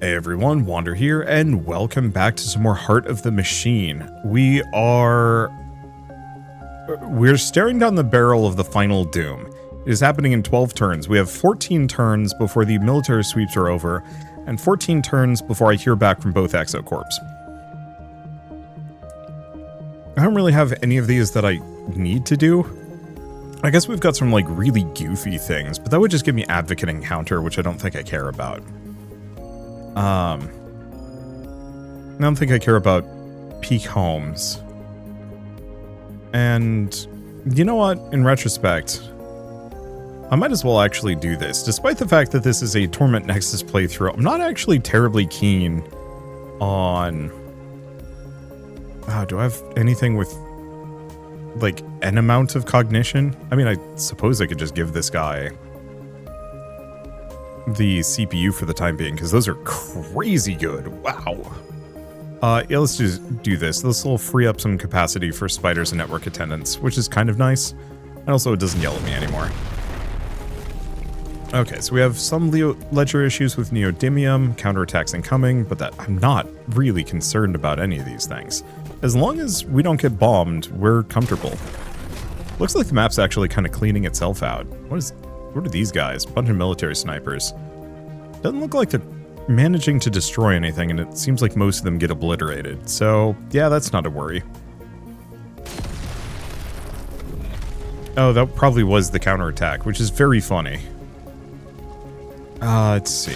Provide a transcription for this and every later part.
Hey everyone, Wander here, and welcome back to some more Heart of the Machine. We're staring down the barrel of the final doom. It is happening in 12 turns. We have 14 turns before the military sweeps are over, and 14 turns before I hear back from both Exocorps. I don't really have any of these that I need to do. I guess we've got some like really goofy things, but that would just give me Advocate Encounter, which I don't think I care about. I don't think I care about peak homes. And you know what? In retrospect, I might as well actually do this. Despite the fact that this is a Torment Nexus playthrough, I'm not actually terribly keen on... do I have anything with, like, an amount of cognition? I mean, I suppose I could just give this guy the CPU for the time being, because those are crazy good. Wow. Yeah, let's just do this. This will free up some capacity for spiders and network attendants, which is kind of nice. And also, it doesn't yell at me anymore. Okay, so we have some ledger issues with neodymium, counterattacks incoming, but that I'm not really concerned about any of these things. As long as we don't get bombed, we're comfortable. Looks like the map's actually kind of cleaning itself out. What are these guys? Bunch of military snipers. Doesn't look like they're managing to destroy anything, and it seems like most of them get obliterated. So, yeah, that's not a worry. Oh, that probably was the counterattack, which is very funny. Let's see.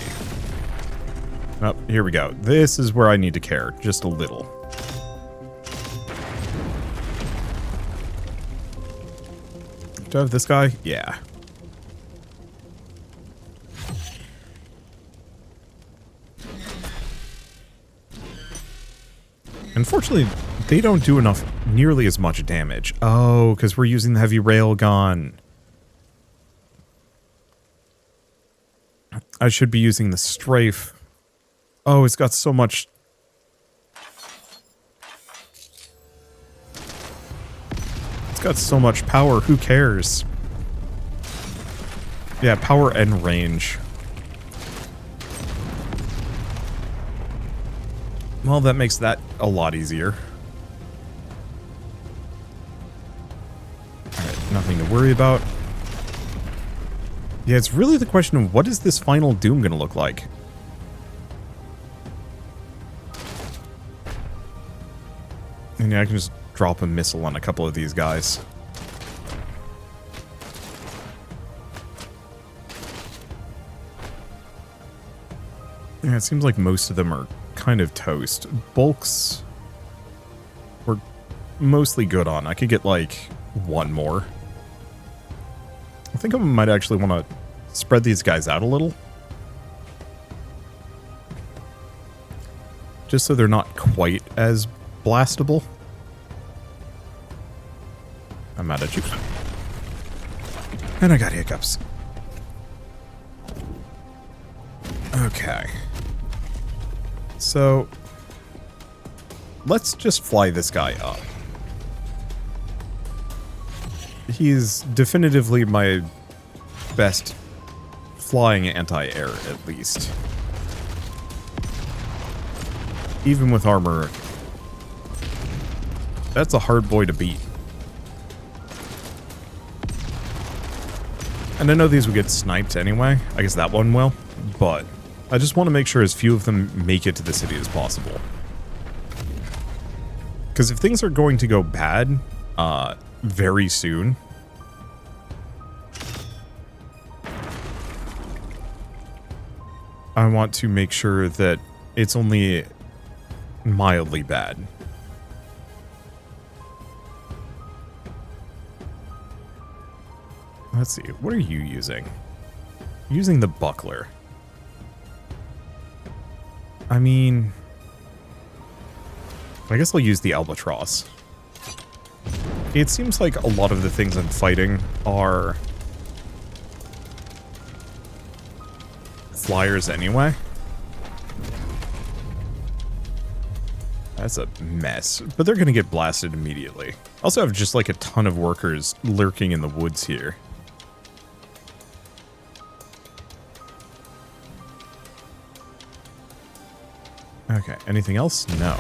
Oh, here we go. This is where I need to care, just a little. Do I have this guy? Yeah. Unfortunately, they don't do nearly as much damage. Oh, because we're using the heavy railgun. I should be using the strafe. Oh, it's got so much... It's got so much power, who cares? Yeah, power and range. Well, that makes that a lot easier. Alright, nothing to worry about. Yeah, it's really the question of what is this final doom going to look like? And yeah, I can just drop a missile on a couple of these guys. Yeah, it seems like most of them are kind of toast. Bulks we're mostly good on. I could get like one more. I think I might actually want to spread these guys out a little. Just so they're not quite as blastable. I'm mad at you. And I got hiccups. Okay. So, let's just fly this guy up. He's definitively my best flying anti-air, at least. Even with armor, that's a hard boy to beat. And I know these will get sniped anyway. I guess that one will, but I just want to make sure as few of them make it to the city as possible. Because if things are going to go bad, very soon, I want to make sure that it's only mildly bad. Let's see, what are you using? Using the buckler. I mean, I guess I'll use the albatross. It seems like a lot of the things I'm fighting are flyers anyway. That's a mess, but they're gonna get blasted immediately. I also have just like a ton of workers lurking in the woods here. Okay, anything else? No.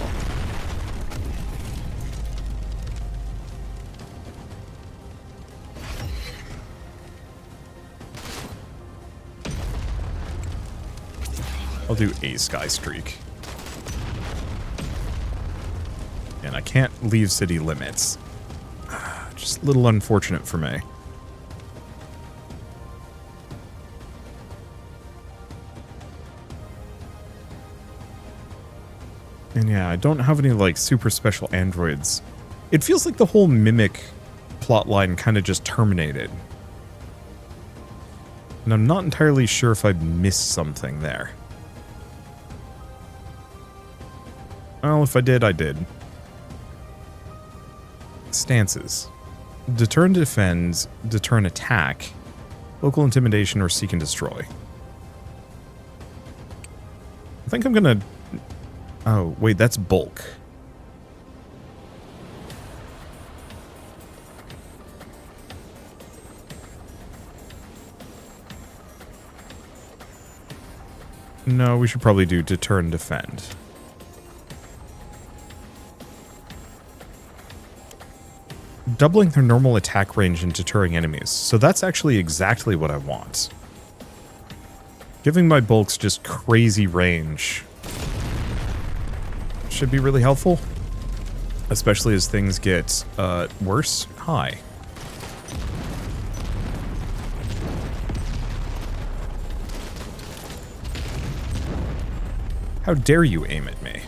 I'll do a sky streak. And I can't leave city limits. Just a little unfortunate for me. And yeah, I don't have any, like, super special androids. It feels like the whole Mimic plotline kind of just terminated. And I'm not entirely sure if I missed something there. Well, if I did, I did. Stances. Deter and defend, deter and attack, local intimidation, or seek and destroy. I think I'm gonna... Oh, wait, that's bulk. No, we should probably do deter and defend. Doubling their normal attack range and deterring enemies. So that's actually exactly what I want. Giving my bulks just crazy range should be really helpful. Especially as things get worse. Hi. How dare you aim at me?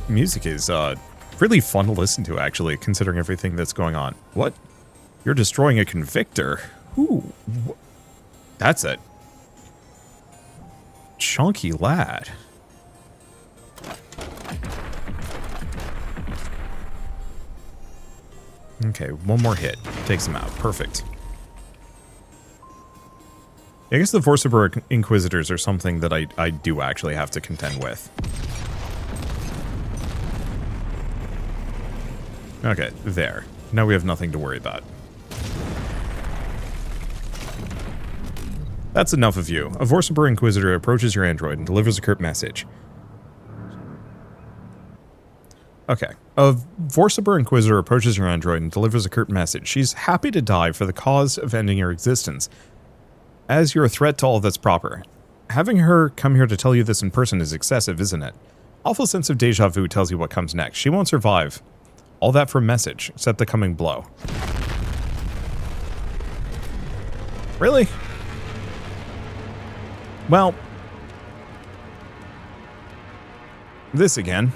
Music is really fun to listen to, actually, considering everything that's going on. What? You're destroying a convictor? Ooh. That's a chunky lad. Okay, one more hit. Takes him out. Perfect. I guess the Vorceber Inquisitors are something that I do actually have to contend with. Okay, there. Now we have nothing to worry about. That's enough of you. A Vorceber Inquisitor approaches your android and delivers a curt message. Okay. A Vorceber Inquisitor approaches your android and delivers a curt message. She's happy to die for the cause of ending your existence, as you're a threat to all that's proper. Having her come here to tell you this in person is excessive, isn't it? Awful sense of deja vu tells you what comes next. She won't survive. All that for a message, except the coming blow. Really? Well, this again.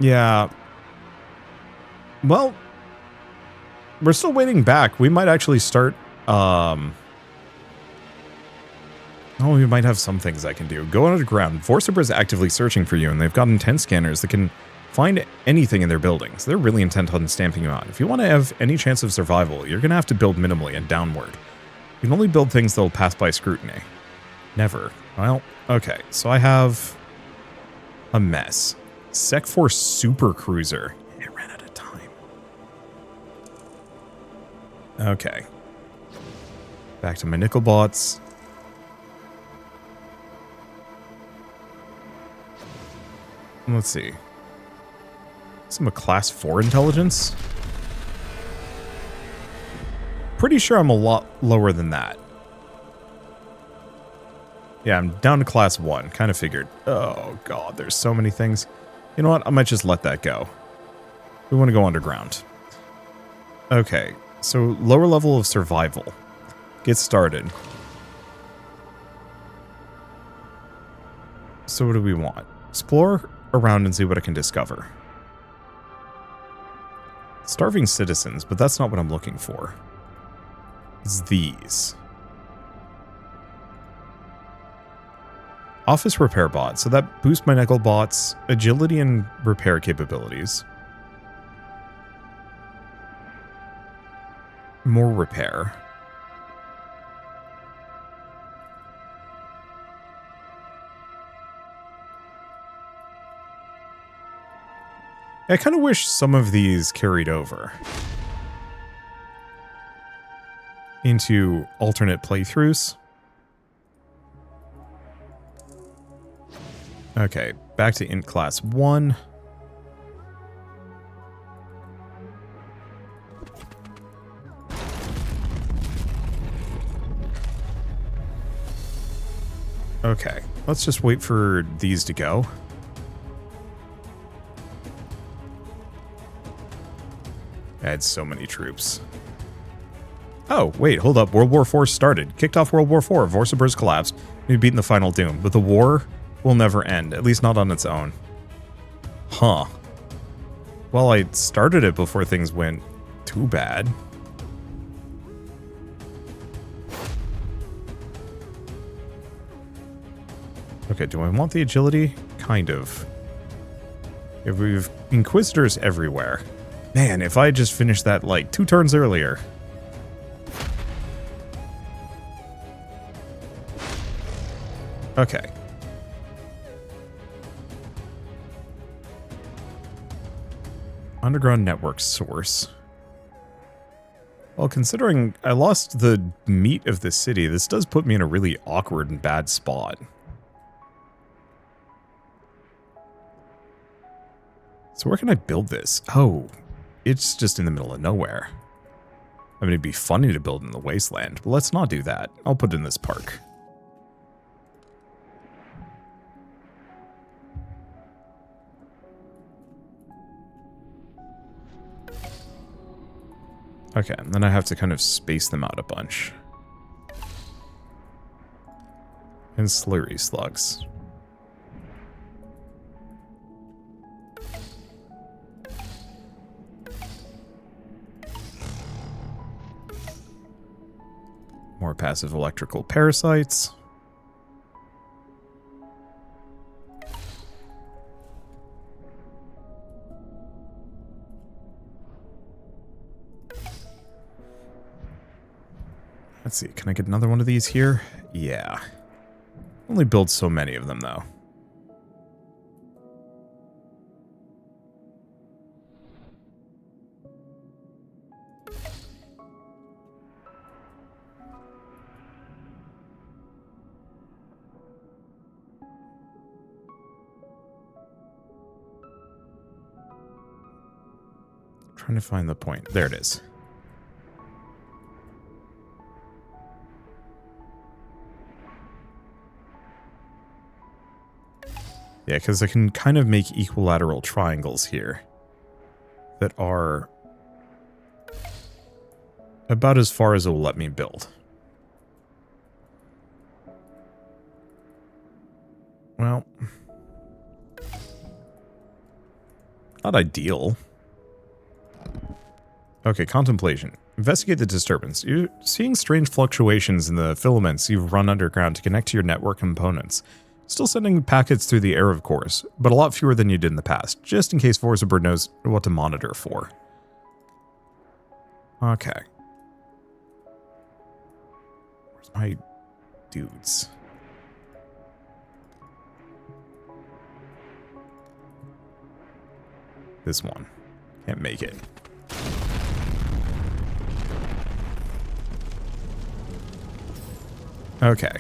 Yeah. Well, we're still waiting back. We might actually start, oh, we might have some things I can do. Go underground. Vorceber is actively searching for you, and they've got intent scanners that can find anything in their buildings. They're really intent on stamping you out. If you want to have any chance of survival, you're going to have to build minimally and downward. You can only build things that will pass by scrutiny. Never. Well, okay. So I have a mess. Sec 4 Super Cruiser. It ran out of time. Okay. Back to my nickel bots. Let's see. Some a class 4 intelligence? Pretty sure I'm a lot lower than that. Yeah, I'm down to class 1. Kind of figured. Oh god, there's so many things. You know what? I might just let that go. We want to go underground. Okay, so lower level of survival. Get started. So what do we want? Explore around and see what I can discover. Starving citizens, but that's not what I'm looking for. It's these. Office repair bot, so that boosts my nickel bot's agility and repair capabilities. More repair. I kind of wish some of these carried over. into alternate playthroughs. Okay, back to int class 1. Okay, let's just wait for these to go. I had so many troops. Oh, wait, hold up. World War IV started. Kicked off World War IV. Vorsabur's collapsed. We've beaten the final doom. But the war will never end, at least not on its own. Huh. Well, I started it before things went too bad. Okay, do I want the agility? Kind of. If we've Inquisitors everywhere. Man, if I just finished that, like, 2 turns earlier. Okay. Underground network source. Well, considering I lost the meat of the city, this does put me in a really awkward and bad spot. So where can I build this? Oh, it's just in the middle of nowhere. I mean, it'd be funny to build in the wasteland, but let's not do that. I'll put it in this park. Okay, and then I have to kind of space them out a bunch. And slurry slugs. More passive electrical parasites. Let's see, can I get another one of these here? Yeah. Only build so many of them, though. Trying to find the point. There it is. Yeah, because I can kind of make equilateral triangles here that are about as far as it will let me build. Well, not ideal. Okay, contemplation. Investigate the disturbance. You're seeing strange fluctuations in the filaments you've run underground to connect to your network components. Still sending packets through the air, of course, but a lot fewer than you did in the past, just in case Vorzabird knows what to monitor for. Okay. Where's my dudes? This one. Can't make it. Okay.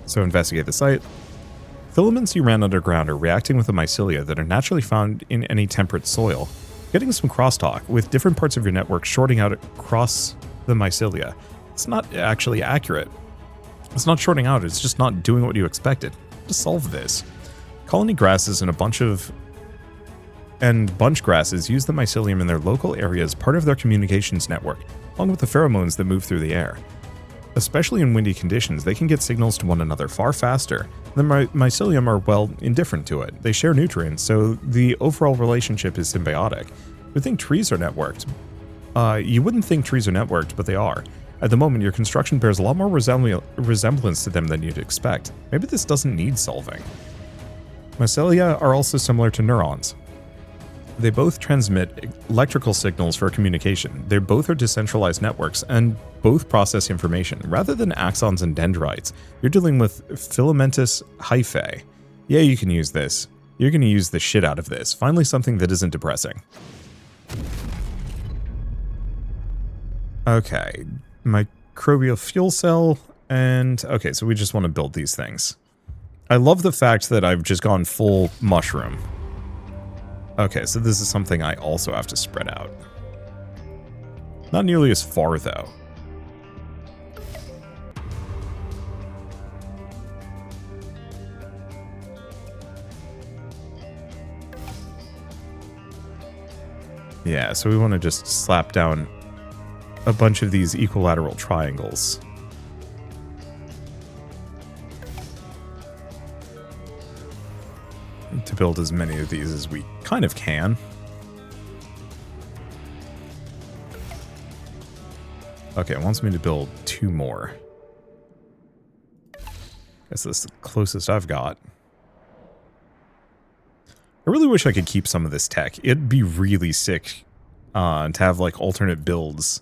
So investigate the site. Filaments you ran underground are reacting with the mycelia that are naturally found in any temperate soil. Getting some crosstalk, with different parts of your network shorting out across the mycelia. It's not actually accurate. It's not shorting out, it's just not doing what you expected. To solve this, colony grasses and bunch grasses use the mycelium in their local area as part of their communications network, along with the pheromones that move through the air. Especially in windy conditions, they can get signals to one another far faster. The mycelium are, well, indifferent to it. They share nutrients, so the overall relationship is symbiotic. You think trees are networked. You wouldn't think trees are networked, but they are. At the moment, your construction bears a lot more resemblance to them than you'd expect. Maybe this doesn't need solving. Mycelia are also similar to neurons. They both transmit electrical signals for communication. They both are decentralized networks and both process information. Rather than axons and dendrites, you're dealing with filamentous hyphae. Yeah, you can use this. You're going to use the shit out of this. Finally something that isn't depressing. Okay. My microbial fuel cell, and okay, so we just want to build these things. I love the fact that I've just gone full mushroom. Okay, so this is something I also have to spread out. Not nearly as far, though. Yeah, so we want to just slap down a bunch of these equilateral triangles. To build as many of these as we kind of can. Okay, it wants me to build 2 more. Guess that's the closest I've got. I really wish I could keep some of this tech. It'd be really sick to have like alternate builds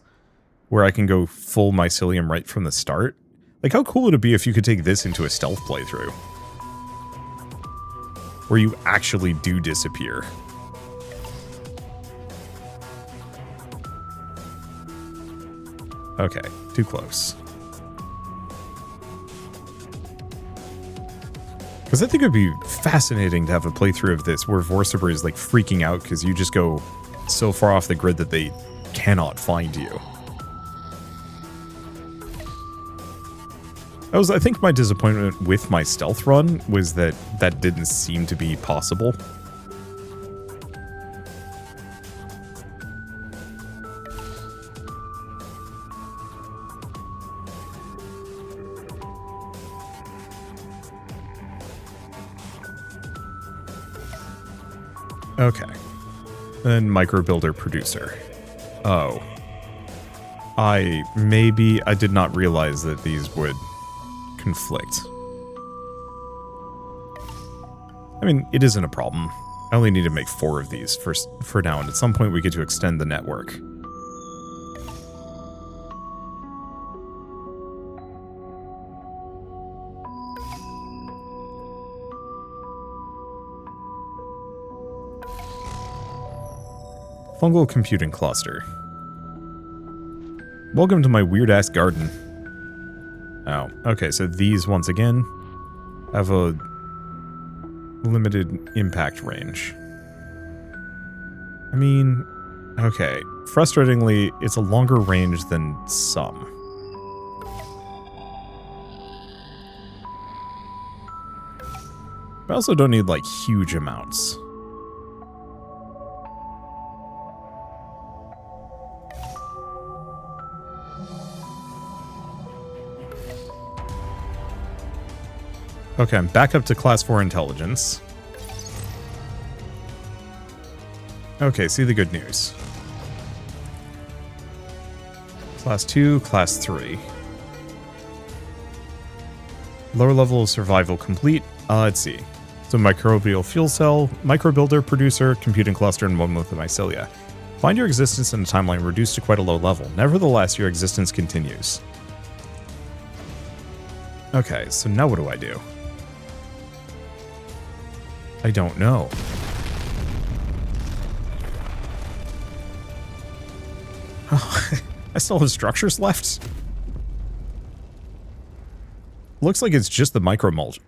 where I can go full mycelium right from the start. Like how cool would it be if you could take this into a stealth playthrough? Where you actually do disappear. Okay, too close. Because I think it would be fascinating to have a playthrough of this where Vorcibra is like freaking out because you just go so far off the grid that they cannot find you. That was, I think, my disappointment with my stealth run was that that didn't seem to be possible. Okay. Then micro builder producer. Oh. I did not realize that these would conflict. I mean, it isn't a problem. I only need to make 4 of these for now, and at some point we get to extend the network. Fungal computing cluster. Welcome to my weird-ass garden. Oh, okay, so these, once again, have a limited impact range. I mean, okay, frustratingly, it's a longer range than some. I also don't need, like, huge amounts. Okay, I'm back up to class 4 intelligence. Okay, see the good news. Class 2, class 3. Lower level of survival complete. Let's see. So microbial fuel cell, microbuilder, producer, computing cluster, and 1 with the mycelia. Find your existence in a timeline reduced to quite a low level. Nevertheless, your existence continues. Okay, so now what do I do? I don't know. I still have structures left? Looks like it's just the myco-mulcher.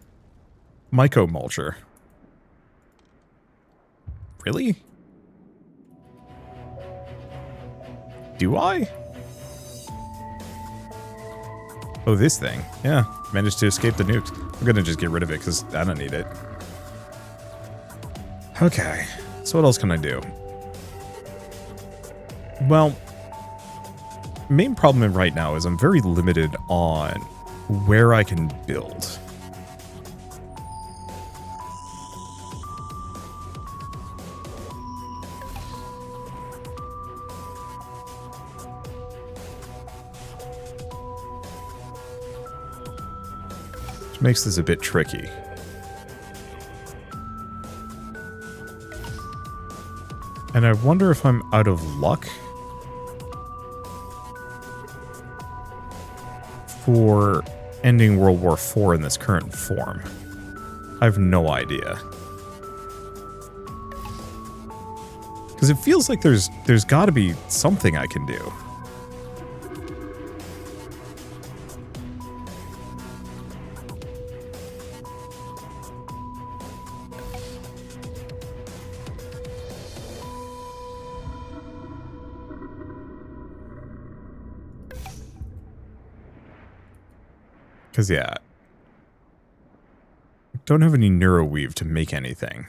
Really? Do I? Oh, this thing. Yeah, managed to escape the nukes. I'm gonna just get rid of it because I don't need it. Okay, so what else can I do? Well, main problem right now is I'm very limited on where I can build. Which makes this a bit tricky. And I wonder if I'm out of luck for ending World War IV in this current form. I have no idea. Because it feels like there's got to be something I can do. Because, yeah, I don't have any neuroweave to make anything.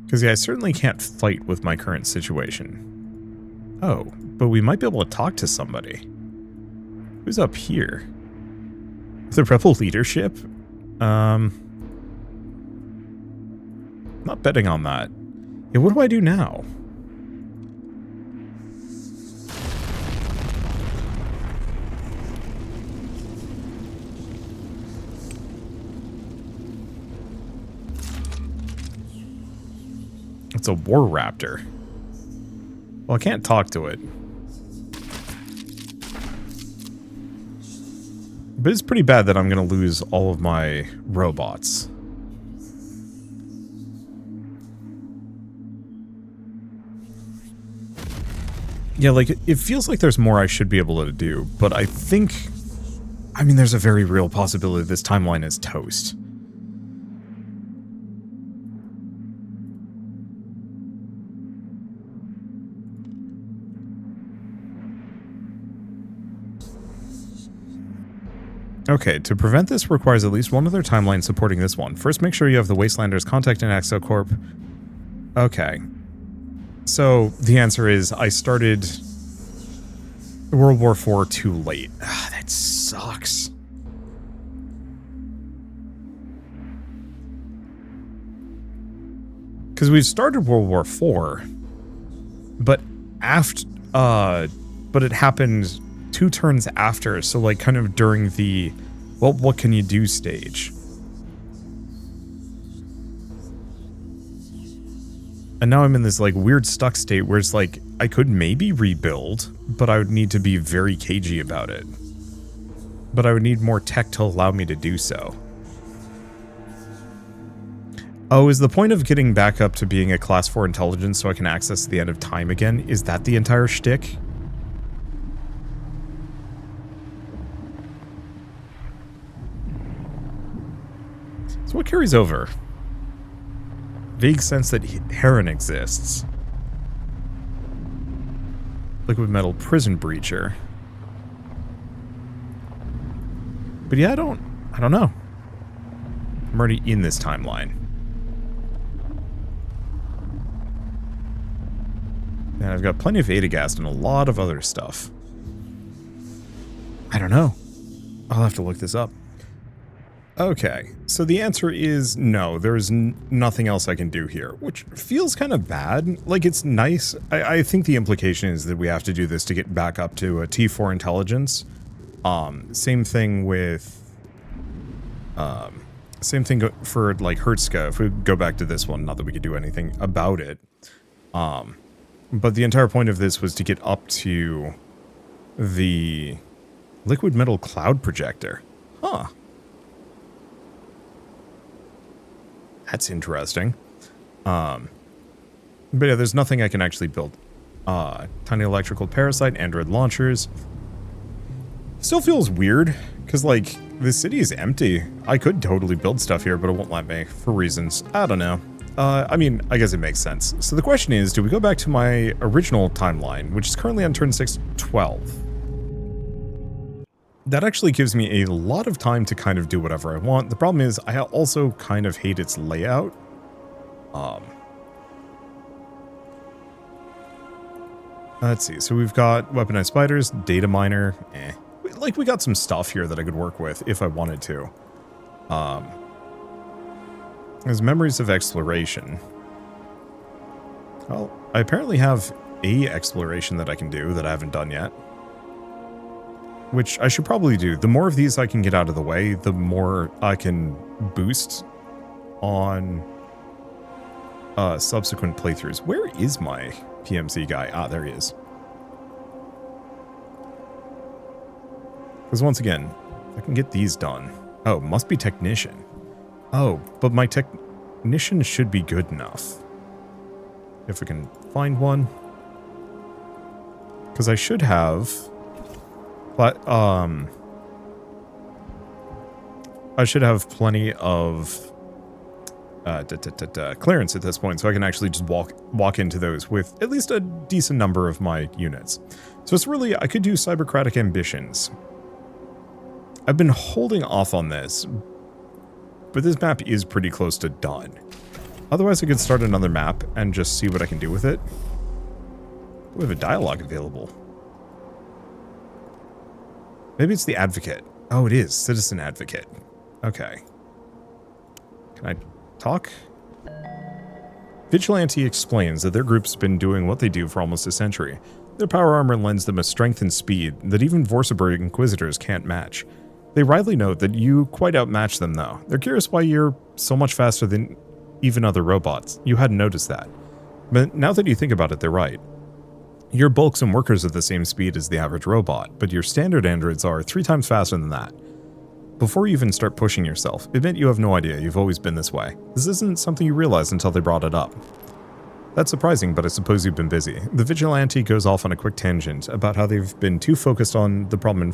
Because, yeah, I certainly can't fight with my current situation. Oh, but we might be able to talk to somebody. Who's up here? The rebel leadership? Not betting on that. Yeah, what do I do now? It's a war raptor. Well, I can't talk to it. But it's pretty bad that I'm going to lose all of my robots. Yeah, like, it feels like there's more I should be able to do, but I think... I mean, there's a very real possibility this timeline is toast. Okay, to prevent this requires at least one other timeline supporting this one. First, make sure you have the Wastelanders contact in Exocorp. Okay. So, the answer is, I started World War IV too late. Ugh, that sucks. Because we've started World War IV, but but it happened 2 turns after, so like kind of during the, well, what can you do stage. And now I'm in this like weird stuck state where it's like, I could maybe rebuild, but I would need to be very cagey about it. But I would need more tech to allow me to do so. Oh, is the point of getting back up to being a class 4 intelligence so I can access the end of time again? Is that the entire shtick? So what carries over? Vague sense that Heron exists. Liquid metal prison breacher. But yeah, I don't know. I'm already in this timeline. And I've got plenty of Adagast and a lot of other stuff. I don't know. I'll have to look this up. Okay, so the answer is no, there's nothing else I can do here, which feels kind of bad. Like, it's nice. I think the implication is that we have to do this to get back up to a T4 intelligence. Same thing with... same thing for, like, Hertzka, if we go back to this one, not that we could do anything about it. But the entire point of this was to get up to the liquid metal cloud projector. Huh. That's interesting. But yeah, there's nothing I can actually build. Tiny electrical parasite, Android launchers. Still feels weird, because, like, the city is empty. I could totally build stuff here, but it won't let me, for reasons. I don't know. I mean, I guess it makes sense. So the question is, do we go back to my original timeline, which is currently on turn 612? That actually gives me a lot of time to kind of do whatever I want. The problem is, I also kind of hate its layout. Let's see. So we've got weaponized spiders, data miner. Like, we got some stuff here that I could work with if I wanted to. There's memories of exploration. Well, I apparently have a exploration that I can do that I haven't done yet. Which I should probably do. The more of these I can get out of the way, the more I can boost on subsequent playthroughs. Where is my PMC guy? Ah, there he is. Because once again, I can get these done. Oh, must be technician. Oh, but my technician should be good enough. If I can find one. Because I should have... But, I should have plenty of clearance at this point, so I can actually just walk into those with at least a decent number of my units. So it's really, I could do cybercratic ambitions. I've been holding off on this, but this map is pretty close to done. Otherwise, I could start another map and just see what I can do with it. We have a dialogue available. Maybe it's the advocate. Oh, it is. Citizen advocate. Okay. Can I talk? Vigilante explains that their group's been doing what they do for almost a century. Their power armor lends them a strength and speed that even Vorseburg Inquisitors can't match. They rightly note that you quite outmatch them, though. They're curious why you're so much faster than even other robots. You hadn't noticed that. But now that you think about it, they're right. Your bulks and workers are the same speed as the average robot, but your standard androids are 3 times faster than that. Before you even start pushing yourself, admit you have no idea you've always been this way. This isn't something you realize until they brought it up. That's surprising, but I suppose you've been busy. The Vigilante goes off on a quick tangent about how they've been too focused on the problem,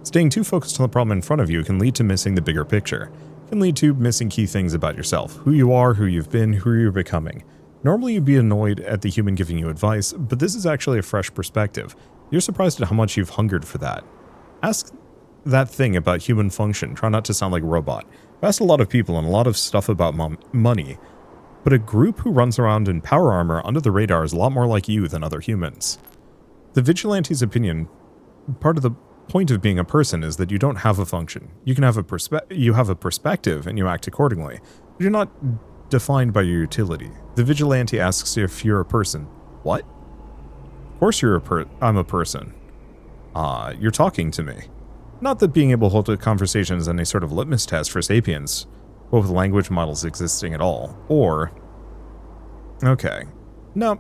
staying too focused on the problem in front of you can lead to missing the bigger picture. It can lead to missing key things about yourself, who you are, who you've been, who you're becoming. Normally you'd be annoyed at the human giving you advice, but this is actually a fresh perspective. You're surprised at how much you've hungered for that. Ask that thing about human function. Try not to sound like a robot. I've asked a lot of people and a lot of stuff about money, but a group who runs around in power armor under the radar is a lot more like you than other humans. The Vigilante's opinion, part of the point of being a person is that you don't have a function. You can have a perspective and you act accordingly, but you're not defined by your utility. The Vigilante asks if you're a person. What? Of course I'm a person. You're talking to me. Not that being able to hold a conversation is any sort of litmus test for sapiens, but with language models existing at all. Or... Okay. No,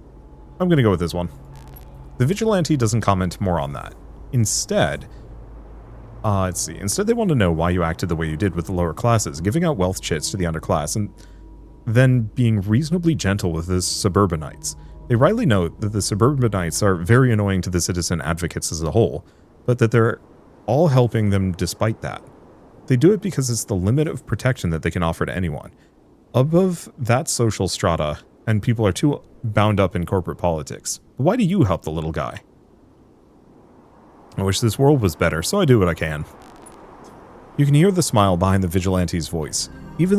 I'm gonna go with this one. The Vigilante doesn't comment more on that. Instead... let's see. Instead, they want to know why you acted the way you did with the lower classes, giving out wealth chits to the underclass, and then being reasonably gentle with the suburbanites. They rightly note that the suburbanites are very annoying to the citizen advocates as a whole, but that they're all helping them despite that. They do it because it's the limit of protection that they can offer to anyone. Above that social strata, and people are too bound up in corporate politics. Why do you help the little guy? I wish this world was better, so I do what I can. You can hear the smile behind the Vigilante's voice, even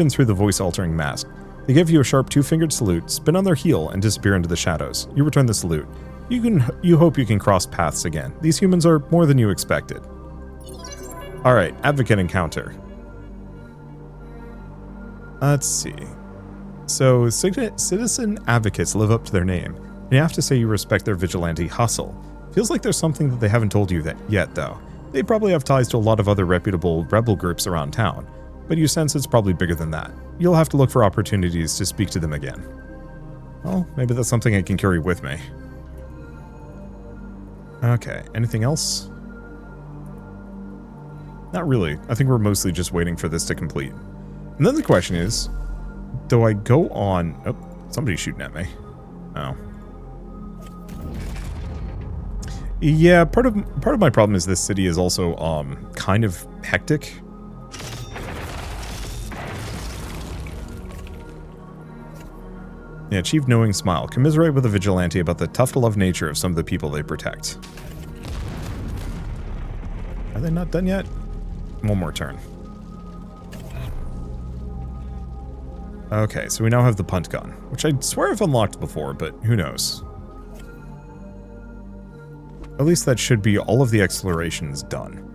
through the voice-altering mask. They give you a sharp 2-fingered salute, spin on their heel, and disappear into the shadows. You return the salute. You hope you can cross paths again. These humans are more than you expected. Alright, advocate encounter. Let's see. So, citizen advocates live up to their name, and you have to say you respect their vigilante hustle. Feels like there's something that they haven't told you yet, though. They probably have ties to a lot of other reputable rebel groups around town, but you sense it's probably bigger than that. You'll have to look for opportunities to speak to them again. Well, maybe that's something I can carry with me. Okay, anything else? Not really. I think we're mostly just waiting for this to complete. And then the question is, do I go on... Oh, somebody's shooting at me. Oh. Yeah, part of my problem is this city is also kind of hectic. Yeah, achieve knowing smile. Commiserate with a vigilante about the tough-to-love nature of some of the people they protect. Are they not done yet? One more turn. Okay, so we now have the punt gun, which I swear I've unlocked before, but who knows. At least that should be all of the explorations done.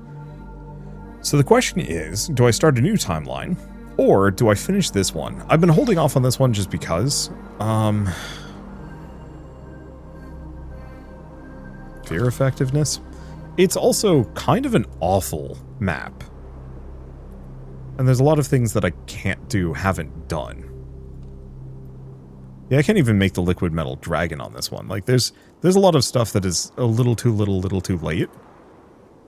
So the question is, do I start a new timeline, or do I finish this one? I've been holding off on this one just because. Fear effectiveness? It's also kind of an awful map. And there's a lot of things that I can't do, haven't done. Yeah, I can't even make the liquid metal dragon on this one. Like, there's a lot of stuff that is a little too late.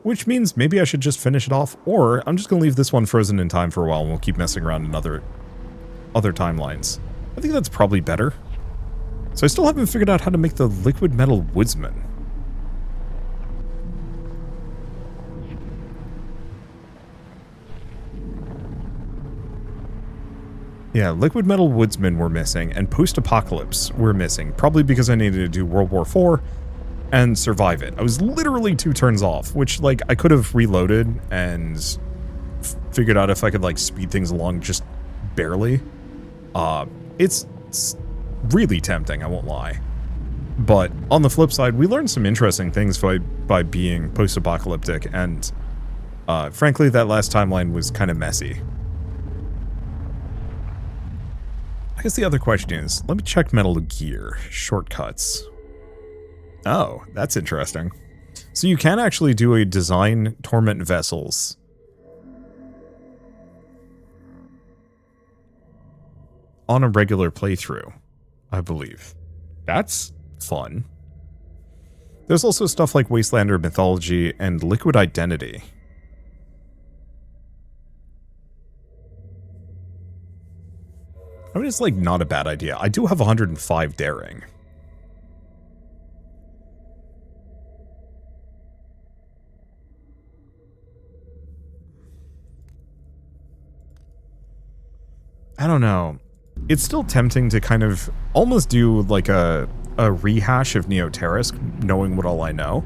Which means maybe I should just finish it off, or I'm just going to leave this one frozen in time for a while and we'll keep messing around in other timelines. I think that's probably better. So I still haven't figured out how to make the liquid metal woodsman. Yeah, liquid metal woodsman were missing, and post-apocalypse were missing, probably because I needed to do World War IV and survive it. I was literally 2 turns off, which, like, I could have reloaded and figured out if I could, like, speed things along just barely. It's really tempting, I won't lie. But on the flip side, we learned some interesting things by being post-apocalyptic, and frankly, that last timeline was kind of messy. I guess the other question is, let me check Metal Gear. Shortcuts. Oh, that's interesting. So you can actually do a design torment vessels. On a regular playthrough, I believe. That's fun. There's also stuff like Wastelander Mythology and Liquid Identity. I mean, it's like not a bad idea. I do have 105 daring. I don't know. It's still tempting to kind of almost do like a rehash of Neoterris, knowing what all I know,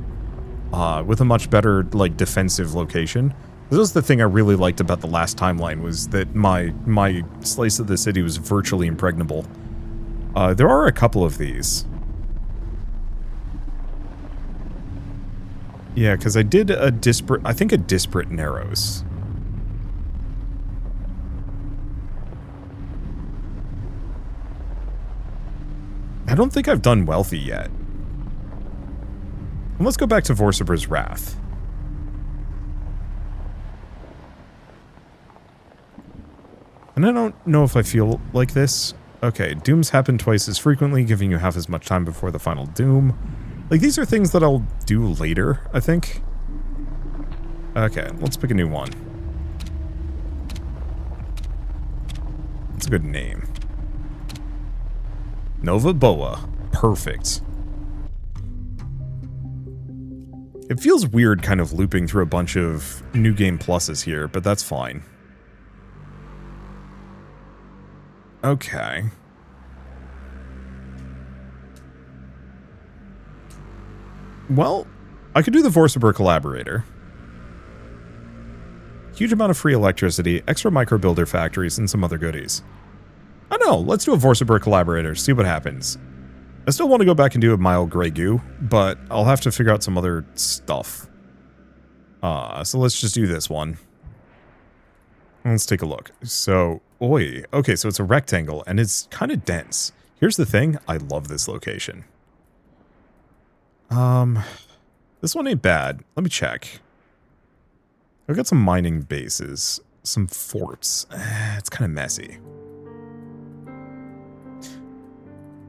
with a much better like defensive location. This was the thing I really liked about the last timeline, was that my slice of the city was virtually impregnable. There are a couple of these. Yeah, because I did a disparate, I think a disparate narrows. I don't think I've done Wealthy yet. And let's go back to Vorciber's Wrath. And I don't know if I feel like this. Okay, dooms happen twice as frequently, giving you half as much time before the final doom. Like, these are things that I'll do later, I think. Okay, let's pick a new one. That's a good name. Novaboa. Perfect. It feels weird kind of looping through a bunch of new game pluses here, but that's fine. Okay. Well, I could do the Vorciber Collaborator. Huge amount of free electricity, extra micro builder factories, and some other goodies. I don't know, let's do a Vorciber Collaborator, see what happens. I still want to go back and do a mild gray goo, but I'll have to figure out some other stuff. So let's just do this one. Let's take a look. So, oi. Okay, so it's a rectangle, and it's kind of dense. Here's the thing. I love this location. This one ain't bad. Let me check. I've got some mining bases. Some forts. It's kind of messy.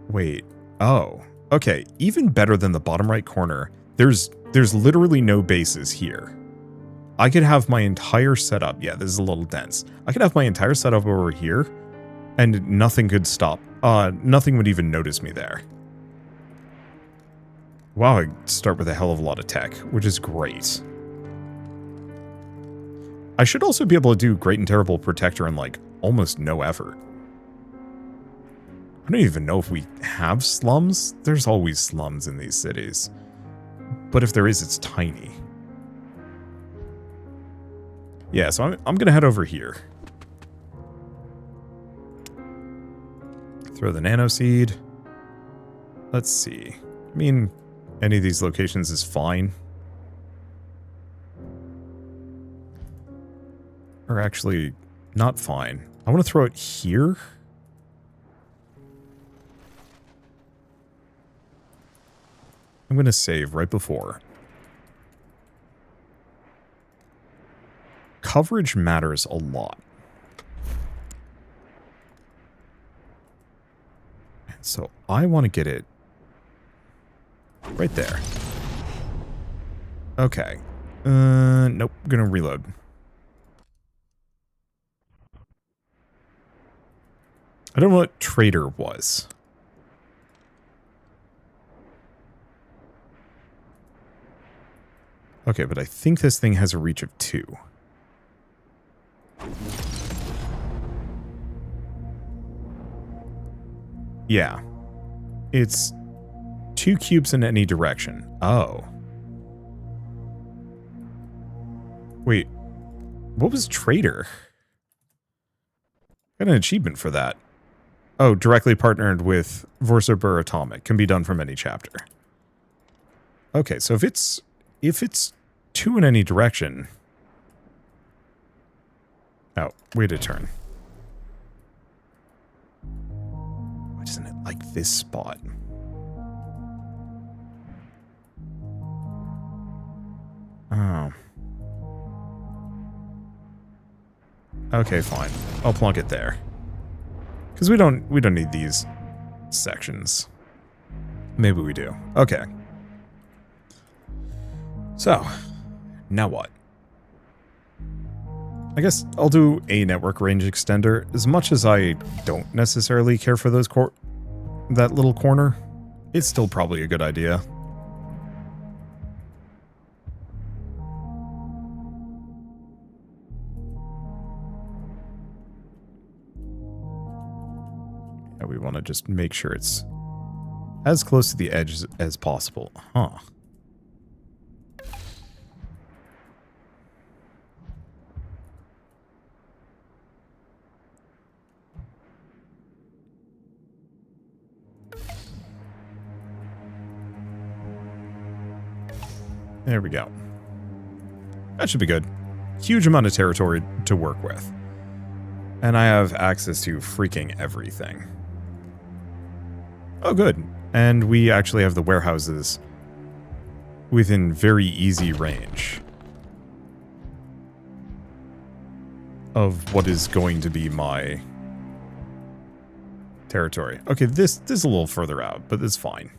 Wait. Oh. Okay, even better than the bottom right corner. There's literally no bases here. I could have my entire setup. Yeah, this is a little dense. I could have my entire setup over here, and nothing could stop. Nothing would even notice me there. Wow, I start with a hell of a lot of tech, which is great. I should also be able to do Great and Terrible Protector in, like, almost no effort. I don't even know if we have slums. There's always slums in these cities. But if there is, it's tiny. Yeah, so I'm going to head over here. Throw the nano seed. Let's see. I mean, any of these locations is fine. Or actually, not fine. I want to throw it here. I'm going to save right before. Coverage matters a lot. So I want to get it right there. Okay. Nope. I'm going to reload. I don't know what trader was. Okay, but I think this thing has a reach of 2. Yeah. It's 2 cubes in any direction. Oh. Wait. What was Trader? Got an achievement for that. Oh, directly partnered with Vorsobur Atomic. Can be done from any chapter. Okay, so if it's 2 in any direction. Oh, wait a turn. Why doesn't it like this spot? Oh. Okay, fine. I'll plunk it there. Because we don't need these sections. Maybe we do. Okay. So, now what? I guess I'll do a network range extender. As much as I don't necessarily care for those that little corner, it's still probably a good idea. Yeah, we want to just make sure it's as close to the edge as possible. Huh. There we go. That should be good. Huge amount of territory to work with. And I have access to freaking everything. Oh, good. And we actually have the warehouses within very easy range of what is going to be my territory. Okay, this is a little further out, but it's fine.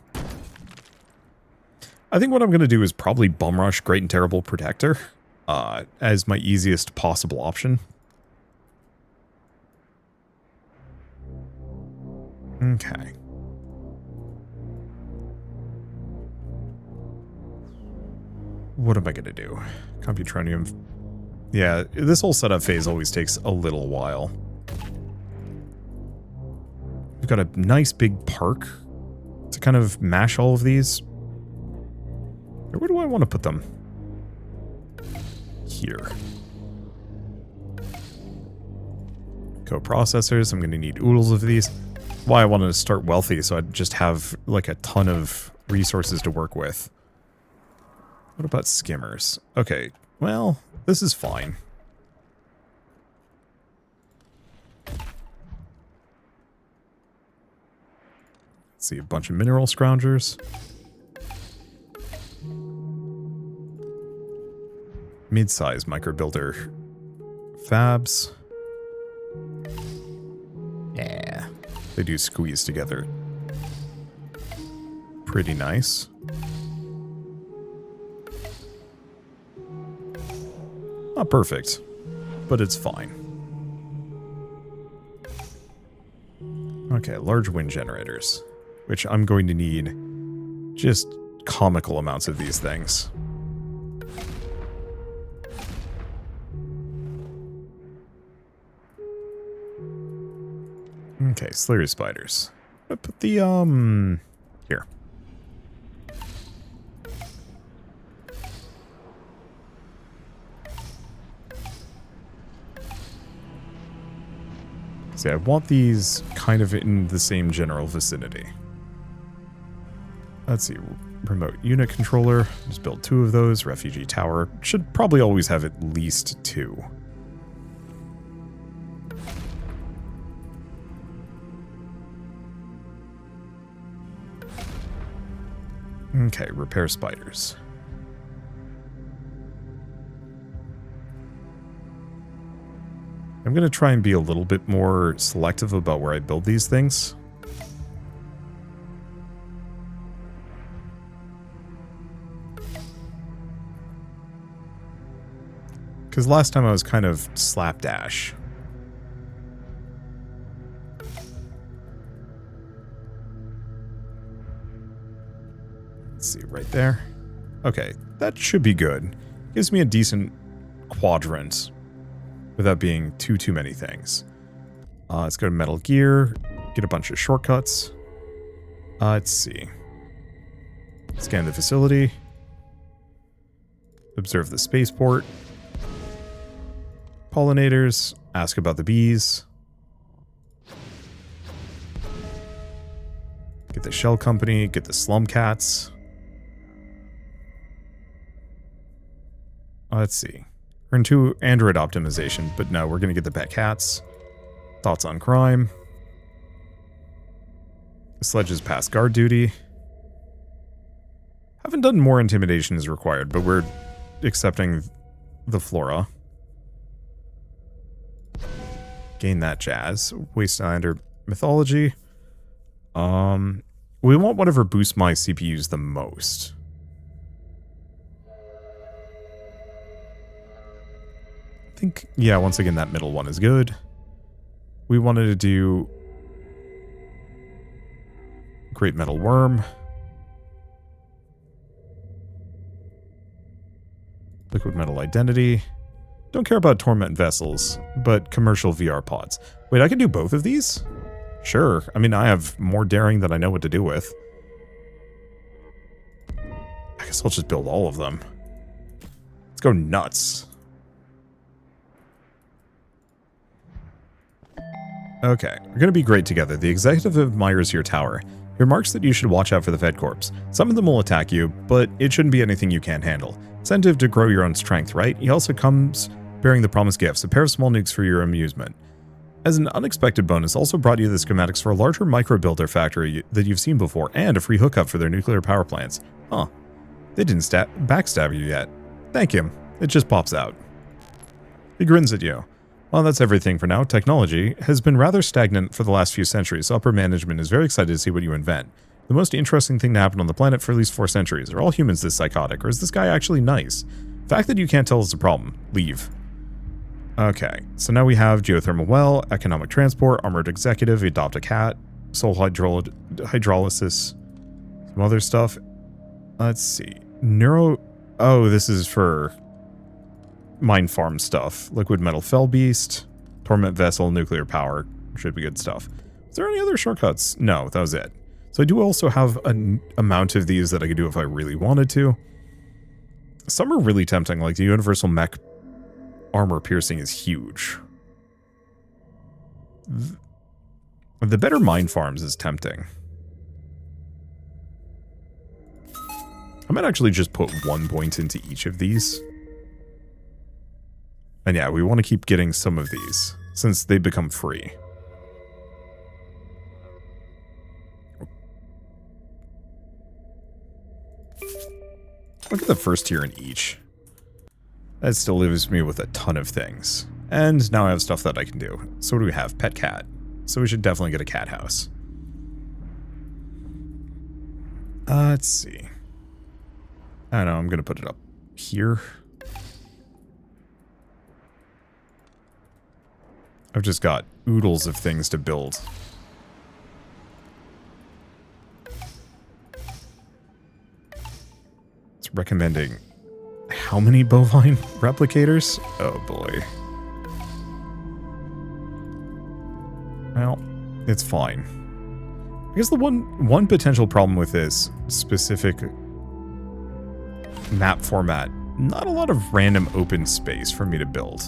I think what I'm going to do is probably Bum Rush Great and Terrible Protector as my easiest possible option. Okay. What am I going to do? Computronium. Yeah, this whole setup phase always takes a little while. We've got a nice big park to kind of mash all of these. Where do I want to put them? Here. Co-processors. I'm going to need oodles of these. Why I wanted to start wealthy, so I'd just have like a ton of resources to work with. What about skimmers? Okay, well, this is fine. Let's see, a bunch of mineral scroungers. Mid-size microbuilder fabs. Yeah, they do squeeze together. Pretty nice. Not perfect, but it's fine. Okay, large wind generators, which I'm going to need just comical amounts of these things. Okay, Slayer spiders. I put the, here. See, I want these kind of in the same general vicinity. Let's see, remote unit controller. Just build 2 of those. Refugee tower. Should probably always have at least 2. Okay, repair spiders. I'm going to try and be a little bit more selective about where I build these things. Because last time I was kind of slapdash. Let's see, right there. Okay, that should be good. Gives me a decent quadrant without being too many things. Let's go to Metal Gear, get a bunch of shortcuts. Let's see. Scan the facility. Observe the spaceport. Pollinators. Ask about the bees. Get the shell company. Get the slum cats. Let's see. We're into Android optimization, but no, we're going to get the pet cats. Thoughts on crime. Sledges past guard duty. Haven't done more intimidation as required, but we're accepting the flora. Gain that jazz. Wastelander mythology. We want whatever boosts my CPUs the most. I think, yeah, once again, that middle one is good. We wanted to do Great Metal Worm. Liquid Metal Identity. Don't care about Torment Vessels, but commercial VR pods. Wait, I can do both of these? Sure. I mean, I have more daring than I know what to do with. I guess I'll just build all of them. Let's go nuts. Okay, we're going to be great together. The executive admires your tower. He remarks that you should watch out for the Fed Corps. Some of them will attack you, but it shouldn't be anything you can't handle. Incentive to grow your own strength, right? He also comes bearing the promised gifts, a pair of small nukes for your amusement. As an unexpected bonus, also brought you the schematics for a larger micro-builder factory that you've seen before, and a free hookup for their nuclear power plants. Huh. They didn't backstab you yet. Thank him. It just pops out. He grins at you. Well, that's everything for now. Technology has been rather stagnant for the last few centuries, so upper management is very excited to see what you invent. The most interesting thing to happen on the planet for at least 4 centuries. Are all humans this psychotic, or is this guy actually nice? The fact that you can't tell is a problem. Leave. Okay, so now we have geothermal well, economic transport, armored executive, adopt a cat, soul hydrolysis, some other stuff. Let's see. Oh, this is for mine farm stuff. Liquid metal fell beast, torment vessel, nuclear power. Should be good stuff. Is there any other shortcuts? No, that was it. So I do also have an amount of these that I could do if I really wanted to. Some are really tempting, like the universal mech armor piercing is huge. The better mine farms is tempting. I might actually just put 1 point into each of these. And yeah, we want to keep getting some of these, since they become free. Look at the first tier in each. That still leaves me with a ton of things. And now I have stuff that I can do. So what do we have? Pet cat. So we should definitely get a cat house. Let's see. I don't know, I'm going to put it up here. I've just got oodles of things to build. It's recommending how many bovine replicators? Oh boy. Well, it's fine. I guess the one potential problem with this specific map format, not a lot of random open space for me to build.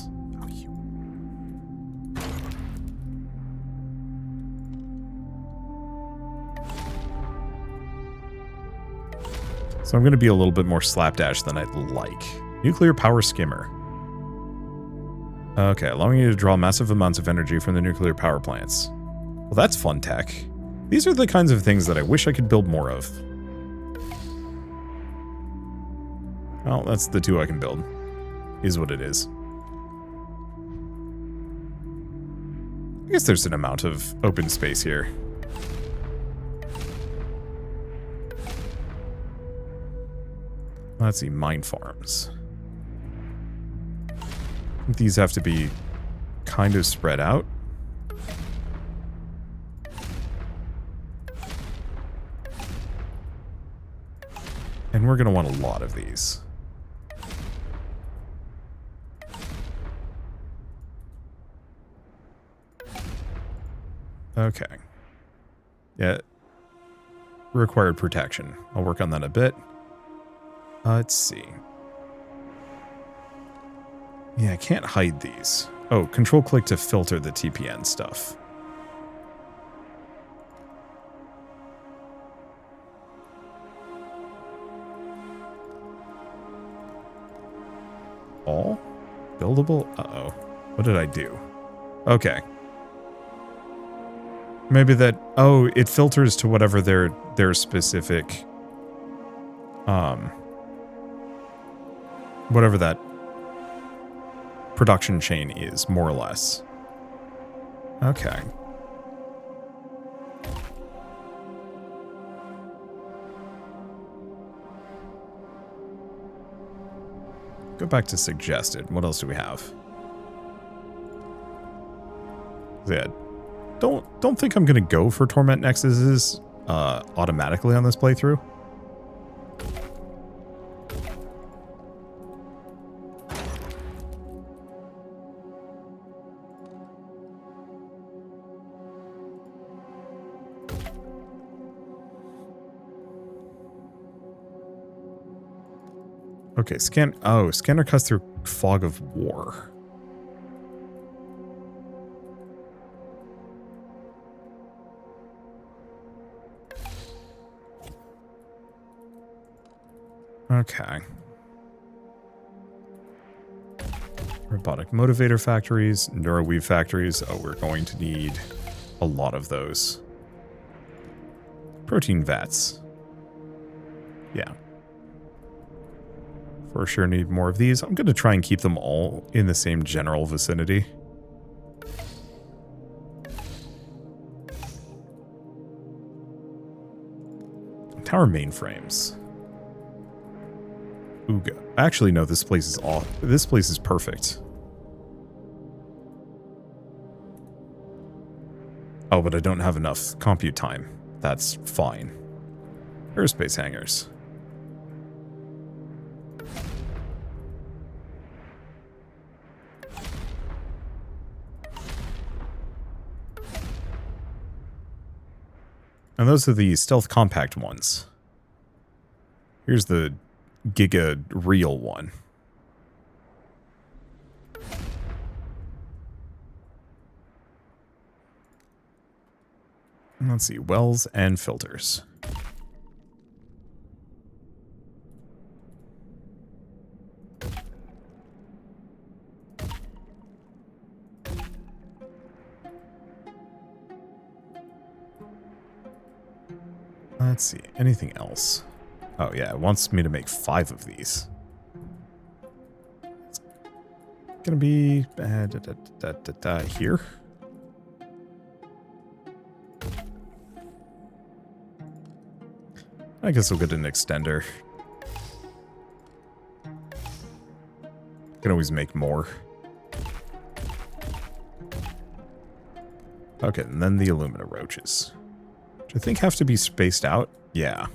So I'm going to be a little bit more slapdash than I'd like. Nuclear power skimmer. Okay, allowing you to draw massive amounts of energy from the nuclear power plants. Well, that's fun tech. These are the kinds of things that I wish I could build more of. Well, that's the 2 I can build. Is what it is. I guess there's an amount of open space here. Let's see, mine farms. These have to be kind of spread out. And we're going to want a lot of these. Okay. Yeah. Required protection. I'll work on that a bit. Let's see. Yeah, I can't hide these. Oh, control click to filter the TPN stuff. All? Buildable? Uh-oh. What did I do? Okay. Maybe that... Oh, it filters to whatever their specific... Whatever that production chain is, more or less. Okay. Go back to suggested. What else do we have? Yeah. Don't think I'm gonna go for Torment Nexuses automatically on this playthrough. Okay, scanner cuts through fog of war. Okay. Robotic motivator factories, neuroweave factories. Oh, we're going to need a lot of those. Protein vats. Yeah. For sure need more of these. I'm going to try and keep them all in the same general vicinity. Tower mainframes. Ooga. Actually, no, this place is off. This place is perfect. Oh, but I don't have enough compute time. That's fine. Aerospace hangars. And those are the stealth compact ones. Here's the Giga real one. Let's see, wells and filters. Let's see, anything else? Oh yeah, it wants me to make 5 of these. It's gonna be here. I guess we'll get an extender. Can always make more. Okay, and then the Illumina roaches. Which I think have to be spaced out. Yeah.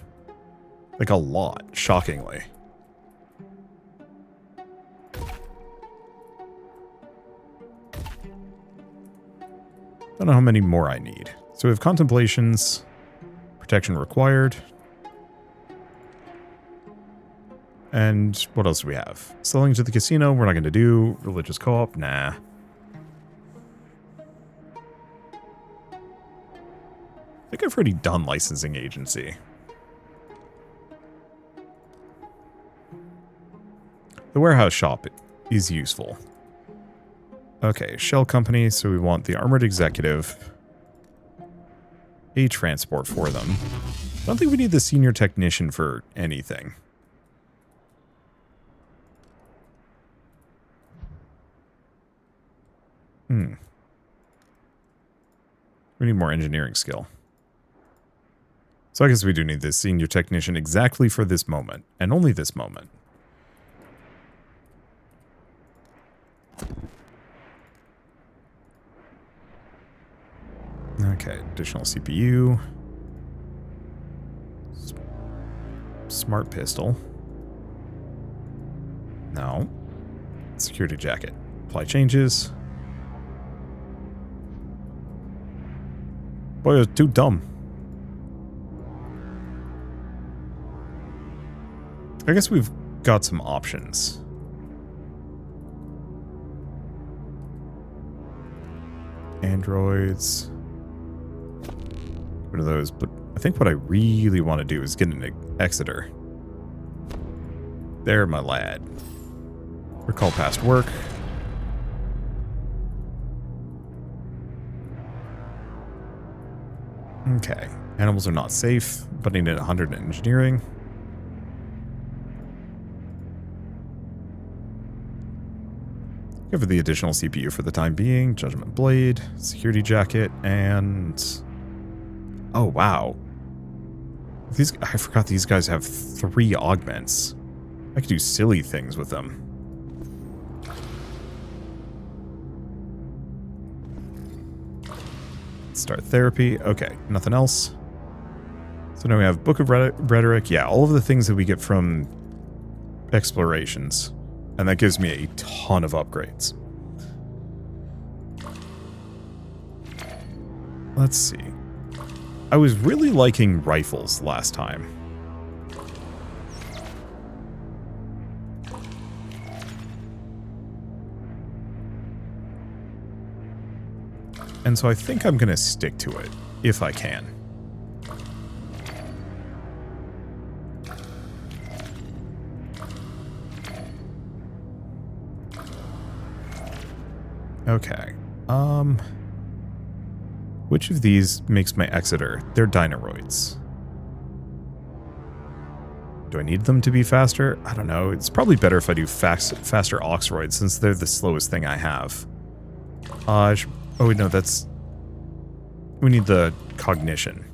Like a lot, shockingly. Don't know how many more I need. So we have contemplations, protection required. And what else do we have? Selling to the casino, we're not going to do. Religious co-op, nah. I think I've already done licensing agency. The warehouse shop is useful. Okay, shell company, so we want the armored executive. A transport for them. I don't think we need the senior technician for anything. We need more engineering skill. So I guess we do need this senior technician exactly for this moment, and only this moment. Okay, additional CPU. Smart pistol. No. Security jacket. Apply changes. Boy, it was too dumb. I guess we've got some options. Androids. What are those? But I think what I really want to do is get an Exeter. There, my lad. Recall past work. Okay. Animals are not safe, but I need 100 in engineering. Give the additional CPU for the time being. Judgment Blade, Security Jacket, and... Oh, wow. I forgot these guys have 3 augments. I could do silly things with them. Start therapy. Okay, nothing else. So now we have Book of Rhetoric. Yeah, all of the things that we get from explorations. And that gives me a ton of upgrades. Let's see. I was really liking rifles last time. And so I think I'm going to stick to it, if I can. Okay. Which of these makes my Exeter? They're Dynoroids. Do I need them to be faster? I don't know. It's probably better if I do faster Oxroids, since they're the slowest thing I have. Oh, wait, no, that's... We need the cognition.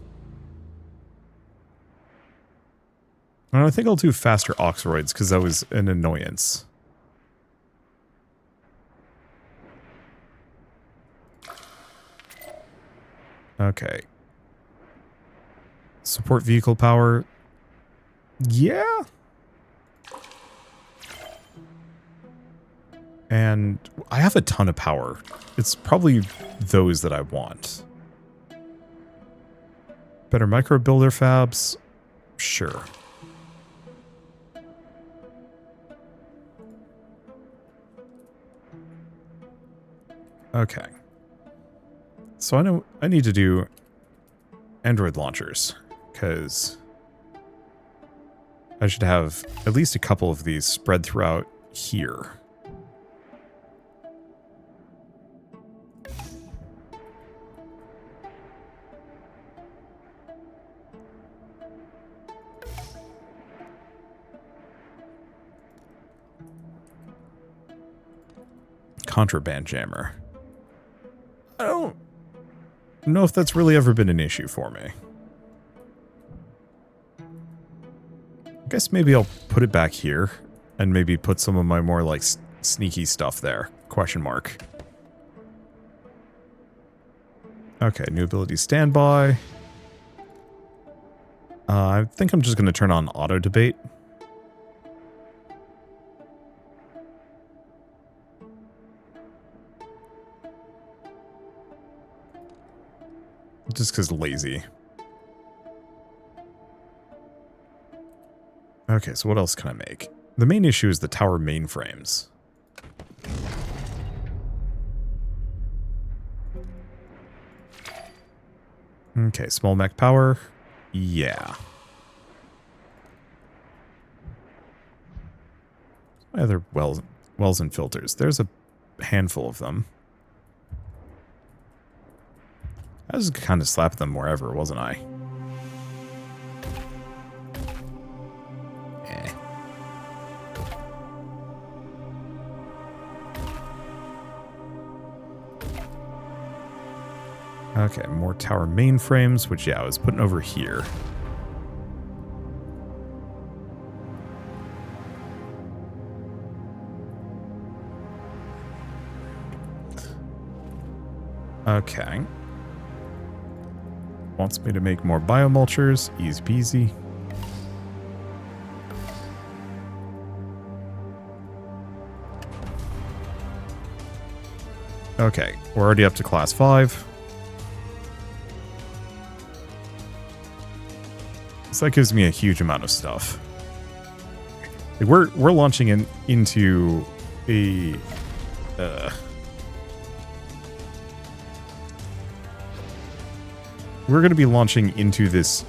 I think I'll do faster Oxroids, because that was an annoyance. Okay. Support vehicle power. Yeah. And I have a ton of power. It's probably those that I want. Better micro builder fabs. Sure. Okay. So I know I need to do Android launchers, because I should have at least a couple of these spread throughout here. Contraband jammer. I don't know if that's really ever been an issue for me. I guess maybe I'll put it back here and maybe put some of my more like sneaky stuff there. Question mark. Okay, new ability standby. I think I'm just going to turn on auto debate. Just because lazy. Okay, so what else can I make? The main issue is the tower mainframes. Okay, small mech power. Yeah. Other wells and filters. There's a handful of them. I was kind of slapping them wherever, wasn't I? Eh. Okay, more tower mainframes, which, yeah, I was putting over here. Okay. Wants me to make more biomulchers. Easy peasy. Okay, we're already up to class 5. So that gives me a huge amount of stuff. Like we're launching into a we're going to be launching into this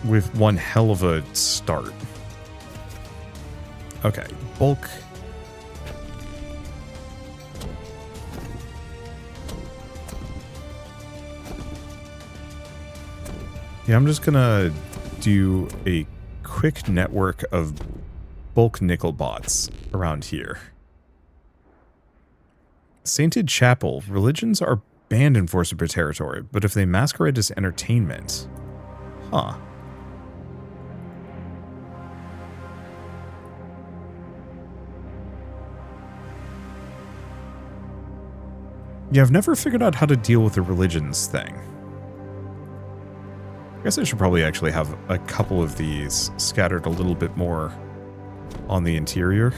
with one hell of a start. Okay, bulk. Yeah, I'm just gonna do a quick network of bulk nickel bots around here. Sainted Chapel. Religions are banned in Forcible territory, but if they masquerade as entertainment... Huh. Yeah, I've never figured out how to deal with the religions thing. I guess I should probably actually have a couple of these scattered a little bit more on the interior.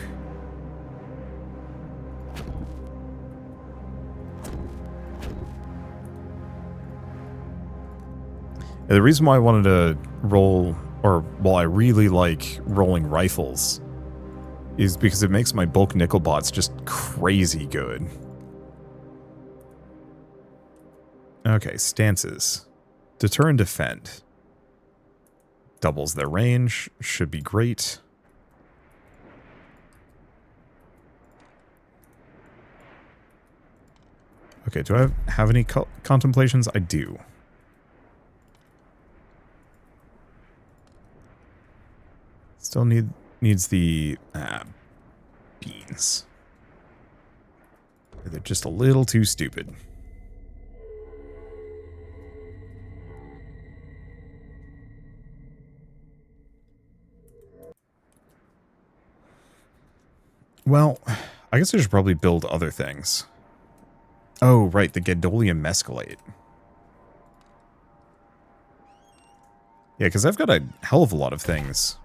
Yeah, the reason why I wanted to roll, or while I really like rolling rifles, is because it makes my bulk nickel bots just crazy good. Okay, stances. Deter and defend. Doubles their range. Should be great. Okay, do I have any contemplations? I do. Still needs the beans. They're just a little too stupid. Well, I guess I should probably build other things. Oh, right, the gadolium mescalate. Yeah, because I've got a hell of a lot of things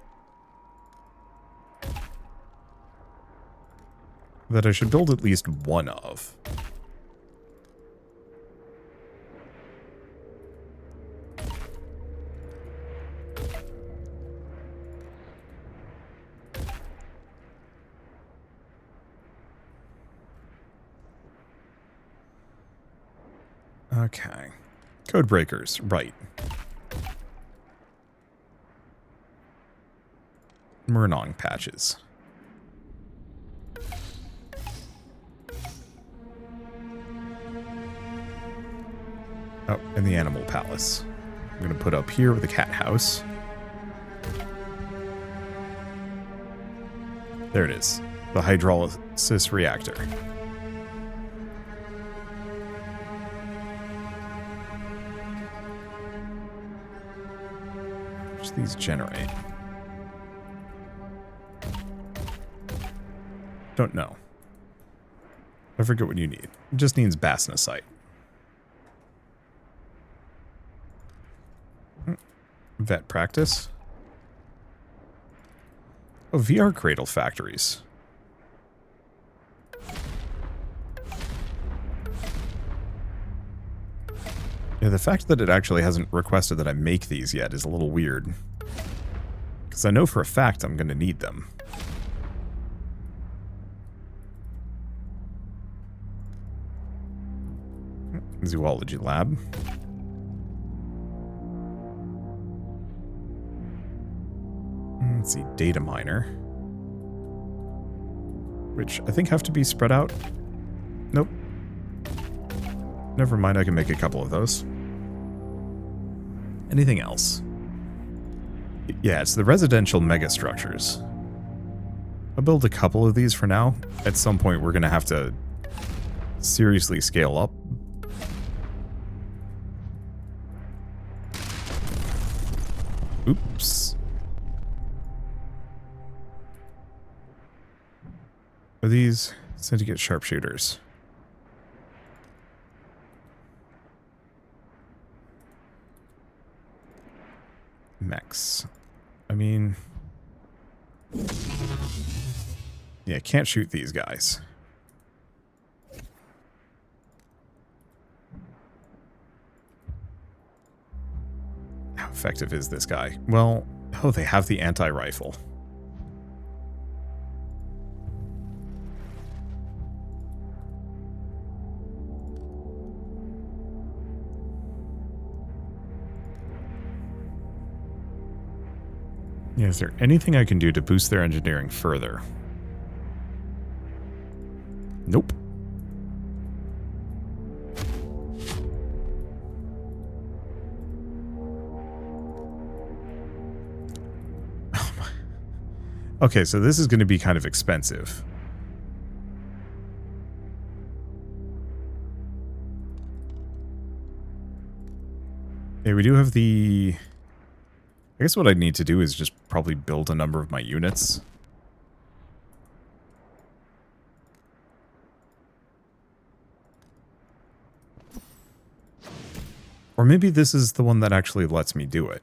that I should build at least one of. Okay. Code breakers, right. Murnong patches. Oh, and the animal palace. I'm going to put up here with the cat house. There it is. The hydrolysis reactor. Which these generate? Don't know. I forget what you need. It just needs basnasite. Vet practice. Oh, VR cradle factories. Yeah, the fact that it actually hasn't requested that I make these yet is a little weird. Because I know for a fact I'm going to need them. Zoology lab. Let's see, data miner. Which I think have to be spread out. Nope. Never mind, I can make a couple of those. Anything else? Yeah, it's the residential megastructures. I'll build a couple of these for now. At some point, we're going to have to seriously scale up. Oops. Are these syndicate sharpshooters? Mechs. I mean... yeah, can't shoot these guys. effective is this guy? Well, oh, they have the anti-rifle. Yeah, is there anything I can do to boost their engineering further? Nope. Okay, so this is going to be kind of expensive. Yeah, we do have the... I guess what I'd need to do is just probably build a number of my units. Or maybe this is the one that actually lets me do it.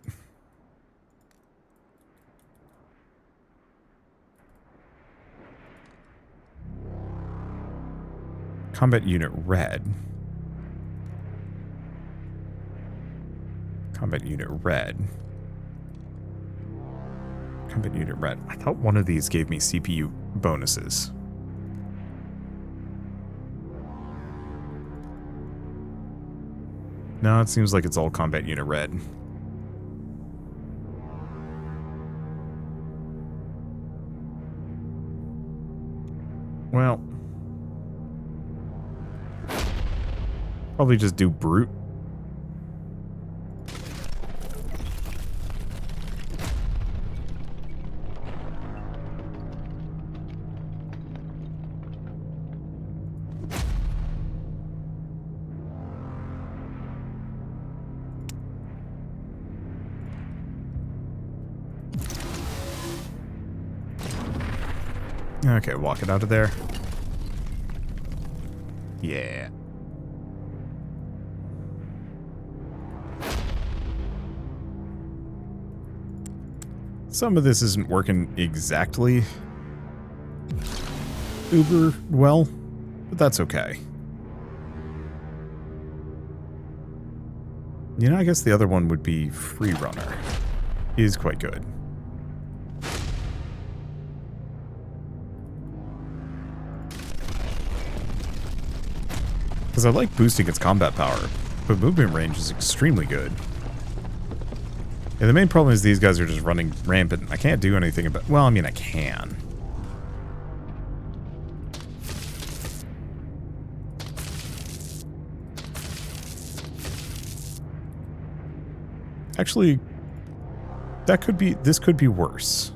Combat unit red. Combat unit red. Combat unit red. I thought one of these gave me CPU bonuses. No, it seems like it's all combat unit red. Well, probably just do brute. Okay, walk it out of there. Yeah. Some of this isn't working exactly uber well, but that's okay. You know, I guess the other one would be Free Runner. He is quite good. Because I like boosting its combat power, but movement range is extremely good. Yeah, the main problem is these guys are just running rampant. I can't do anything about... Well, I mean, I can. Actually, that could be... This could be worse.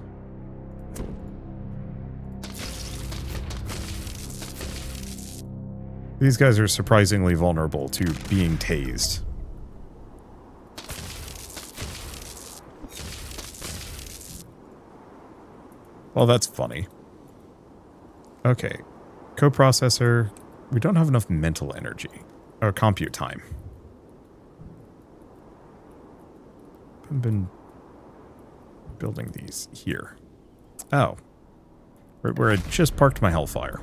These guys are surprisingly vulnerable to being tased. Well, that's funny. Okay. Coprocessor. We don't have enough mental energy. Or compute time. I've been building these here. Oh. Right where I just parked my Hellfire.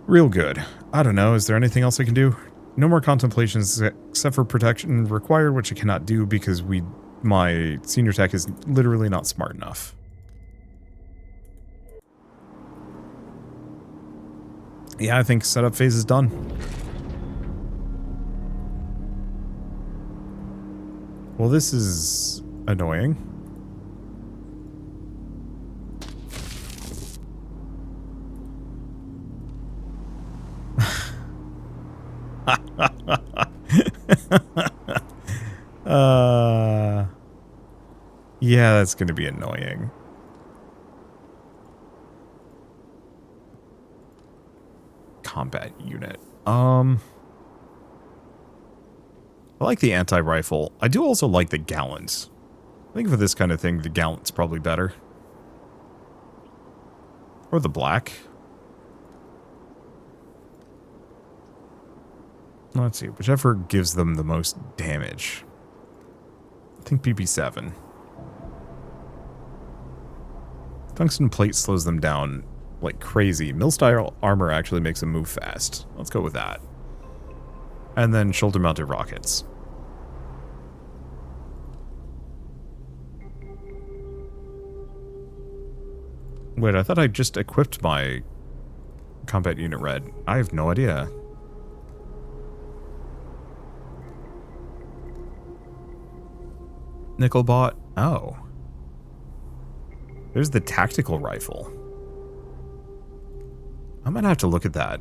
Real good. I don't know, is there anything else I can do? No more contemplations except for protection required, which I cannot do because my senior tech is literally not smart enough. Yeah, I think setup phase is done. Well, this is annoying. Yeah, that's going to be annoying. Combat unit. I like the anti-rifle. I do also like the gallants. I think for this kind of thing, the gallant's probably better. Or the black. Let's see, whichever gives them the most damage. I think BB7. Tungsten plate slows them down like crazy. Mill-style armor actually makes them move fast. Let's go with that. And then shoulder-mounted rockets. Wait, I thought I just equipped my combat unit red. I have no idea. Nickel bot. Oh. There's the tactical rifle. I might have to look at that.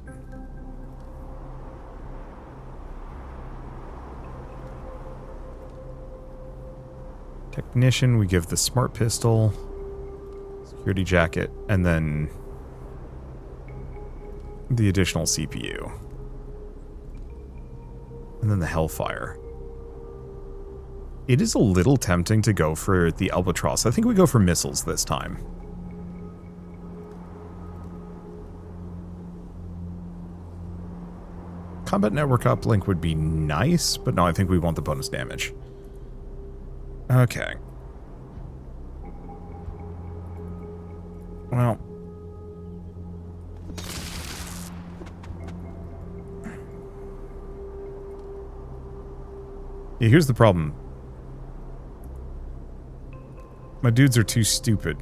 Technician, we give the smart pistol, security jacket, and then the additional CPU. And then the Hellfire. It is a little tempting to go for the Albatross. I think we go for missiles this time. Combat network uplink would be nice, but no, I think we want the bonus damage. Okay. Well. Yeah, here's the problem. My dudes are too stupid.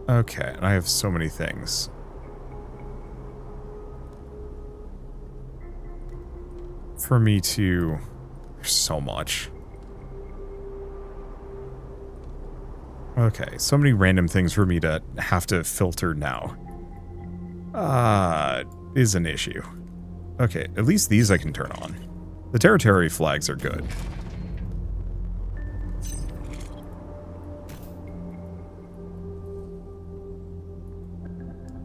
Okay, and I have so many things. For me to... There's so much. Okay, so many random things for me to have to filter now. Is an issue. Okay, at least these I can turn on. The territory flags are good.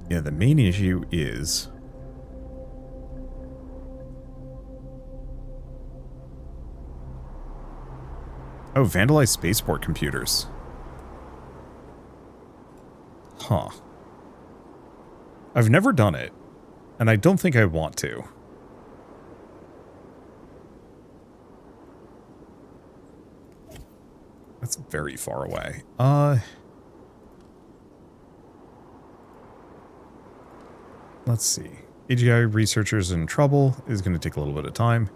Yeah, the main issue is... Oh, vandalized spaceport computers. Huh. I've never done it, and I don't think I want to. That's very far away. Let's see. AGI researchers in trouble is going to take a little bit of time.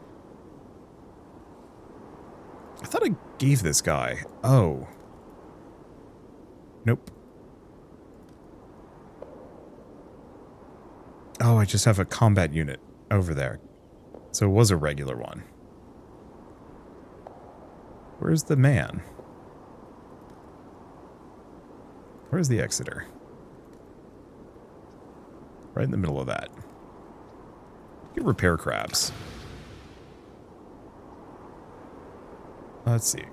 I thought I gave this guy. Oh. Nope. Oh, I just have a combat unit over there. So it was a regular one. Where's the man? Where's the Exeter? Right in the middle of that. Get repair crabs. Let's see.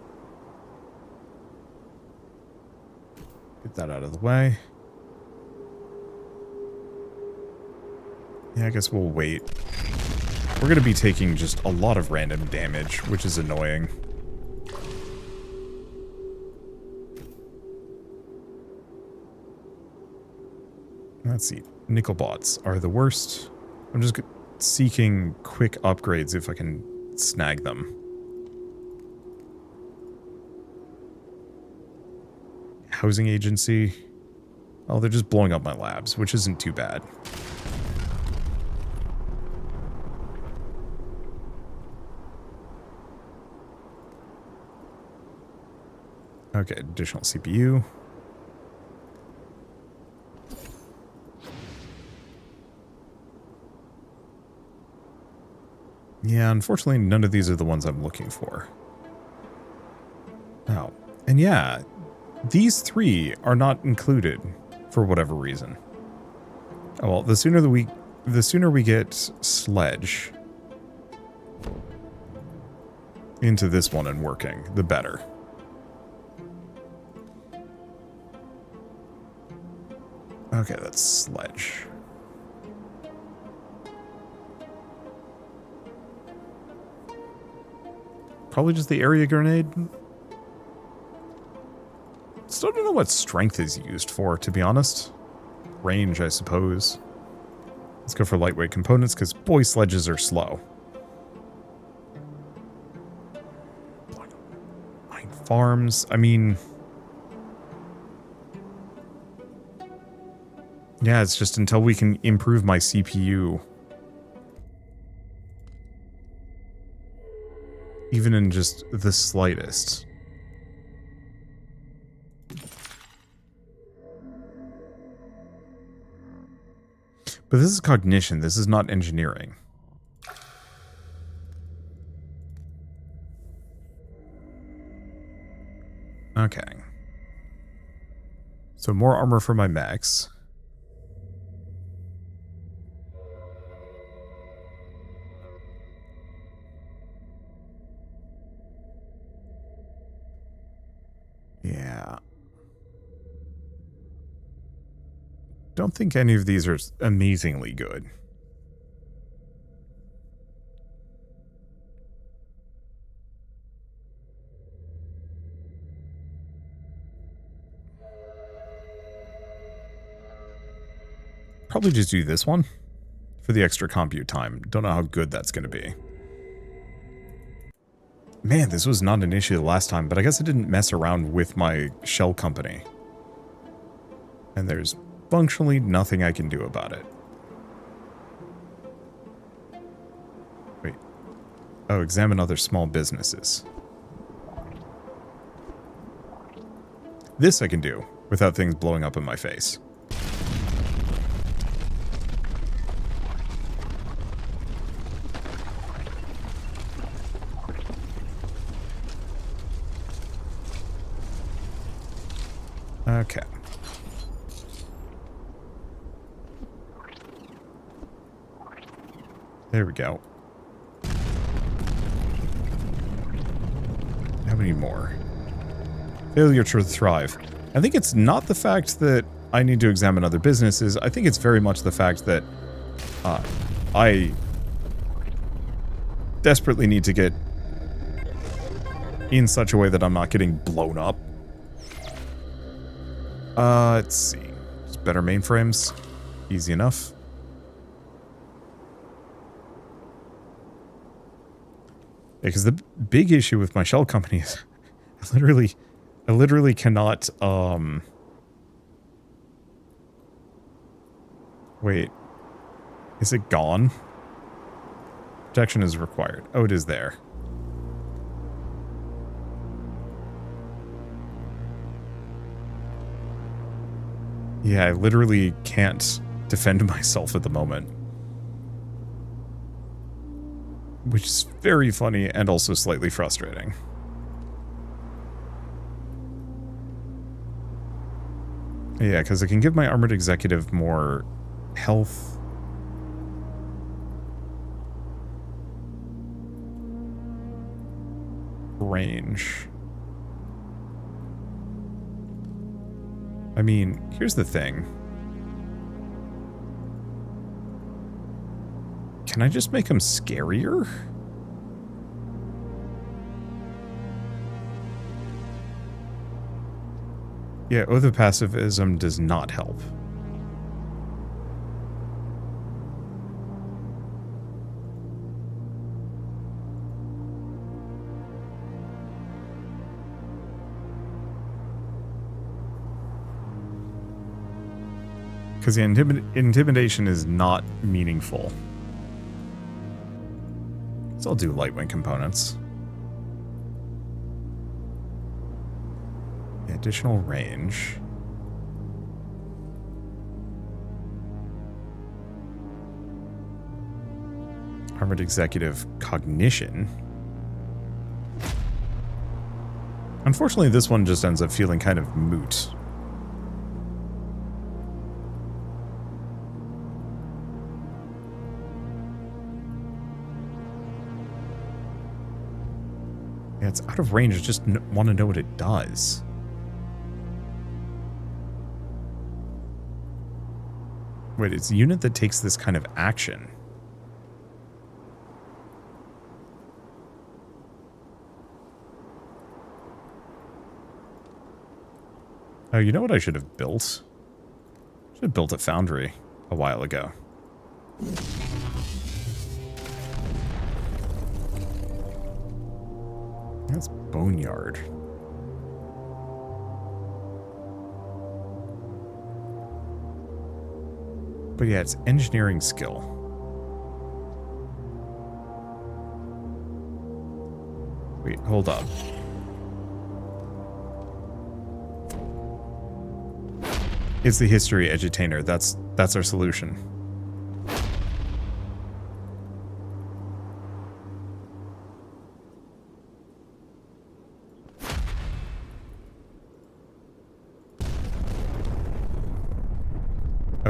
Get that out of the way. Yeah, I guess we'll wait. We're going to be taking just a lot of random damage, which is annoying. Let's see. Nickel bots are the worst. I'm just seeking quick upgrades if I can snag them. Housing agency. Oh, they're just blowing up my labs, which isn't too bad. Okay, additional CPU. Yeah, unfortunately, none of these are the ones I'm looking for. Oh, and yeah, these three are not included for whatever reason. Oh well, the sooner we get Sledge into this one and working, the better. Okay, that's Sledge. Probably just the area grenade. Still don't know what strength is used for, to be honest. Range, I suppose. Let's go for lightweight components, because boy, sledges are slow. Mine farms, I mean... Yeah, it's just until we can improve my CPU. Even in just the slightest. But this is cognition. This is not engineering. Okay. So more armor for my mechs. Yeah. Don't think any of these are amazingly good. Probably just do this one for the extra compute time. Don't know how good that's going to be. Man, this was not an issue the last time, but I guess I didn't mess around with my shell company. And there's functionally nothing I can do about it. Wait. Oh, examine other small businesses. This I can do without things blowing up in my face. Okay. There we go. How many more? Failure to thrive. I think it's not the fact that I need to examine other businesses. I think it's very much the fact that I desperately need to get in such a way that I'm not getting blown up. Let's see. Just better mainframes. Easy enough. Yeah, because the big issue with my shell company is I literally cannot, wait. Is it gone? Protection is required. Oh, it is there. Yeah, I literally can't defend myself at the moment. Which is very funny and also slightly frustrating. Yeah, because I can give my armored executive more health. Range. I mean, here's the thing. Can I just make him scarier? Yeah, Oath of Pacifism does not help. Because the intimidation is not meaningful. So I'll do light wing components. Additional range. Armored executive cognition. Unfortunately, this one just ends up feeling kind of moot. Yeah, it's out of range. I just want to know what it does. Wait, it's a unit that takes this kind of action. Oh, you know what I should have built? Should have built a foundry a while ago. That's boneyard. But yeah, it's engineering skill. Wait, hold up. It's the history edutainer. That's our solution.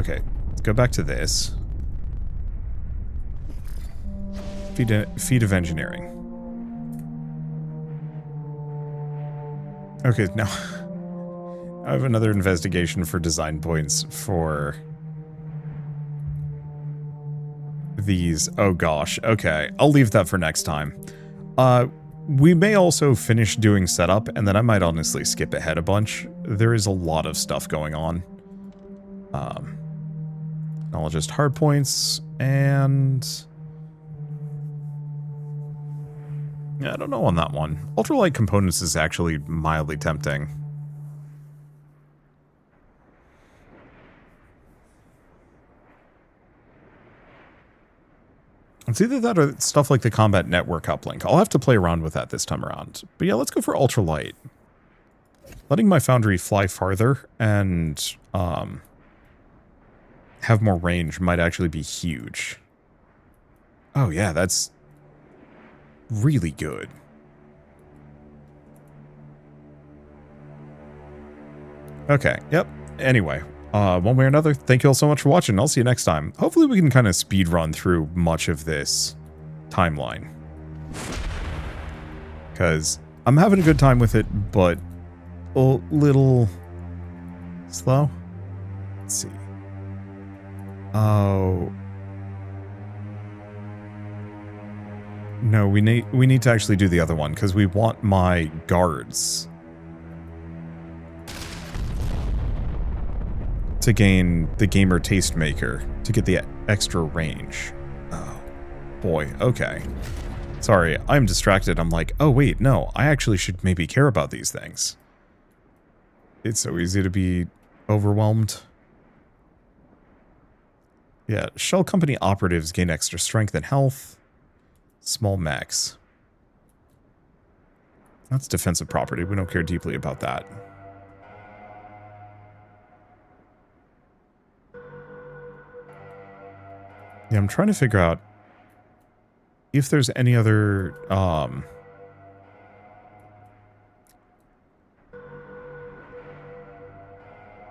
Okay, let's go back to this. Feat of engineering. Okay, now I have another investigation for design points for these. Oh gosh, okay. I'll leave that for next time. We may also finish doing setup, and then I might honestly skip ahead a bunch. There is a lot of stuff going on. Knowledgeist hard points, and... yeah, I don't know on that one. Ultralight components is actually mildly tempting. It's either that or stuff like the combat network uplink. I'll have to play around with that this time around. But yeah, let's go for ultralight. Letting my foundry fly farther and have more range might actually be huge. Oh yeah, that's really good. Okay, yep. Anyway, one way or another, thank you all so much for watching. I'll see you next time. Hopefully we can kind of speed run through much of this timeline. Because I'm having a good time with it, but a little slow. Let's see. Oh. No, we need to actually do the other one, because we want my guards to gain the gamer tastemaker to get the extra range. Oh, boy. Okay. Sorry, I'm distracted. I'm like, oh wait, no, I actually should maybe care about these things. It's so easy to be overwhelmed. Yeah, shell company operatives gain extra strength and health. Small mechs. That's defensive property. We don't care deeply about that. Yeah, I'm trying to figure out if there's any other,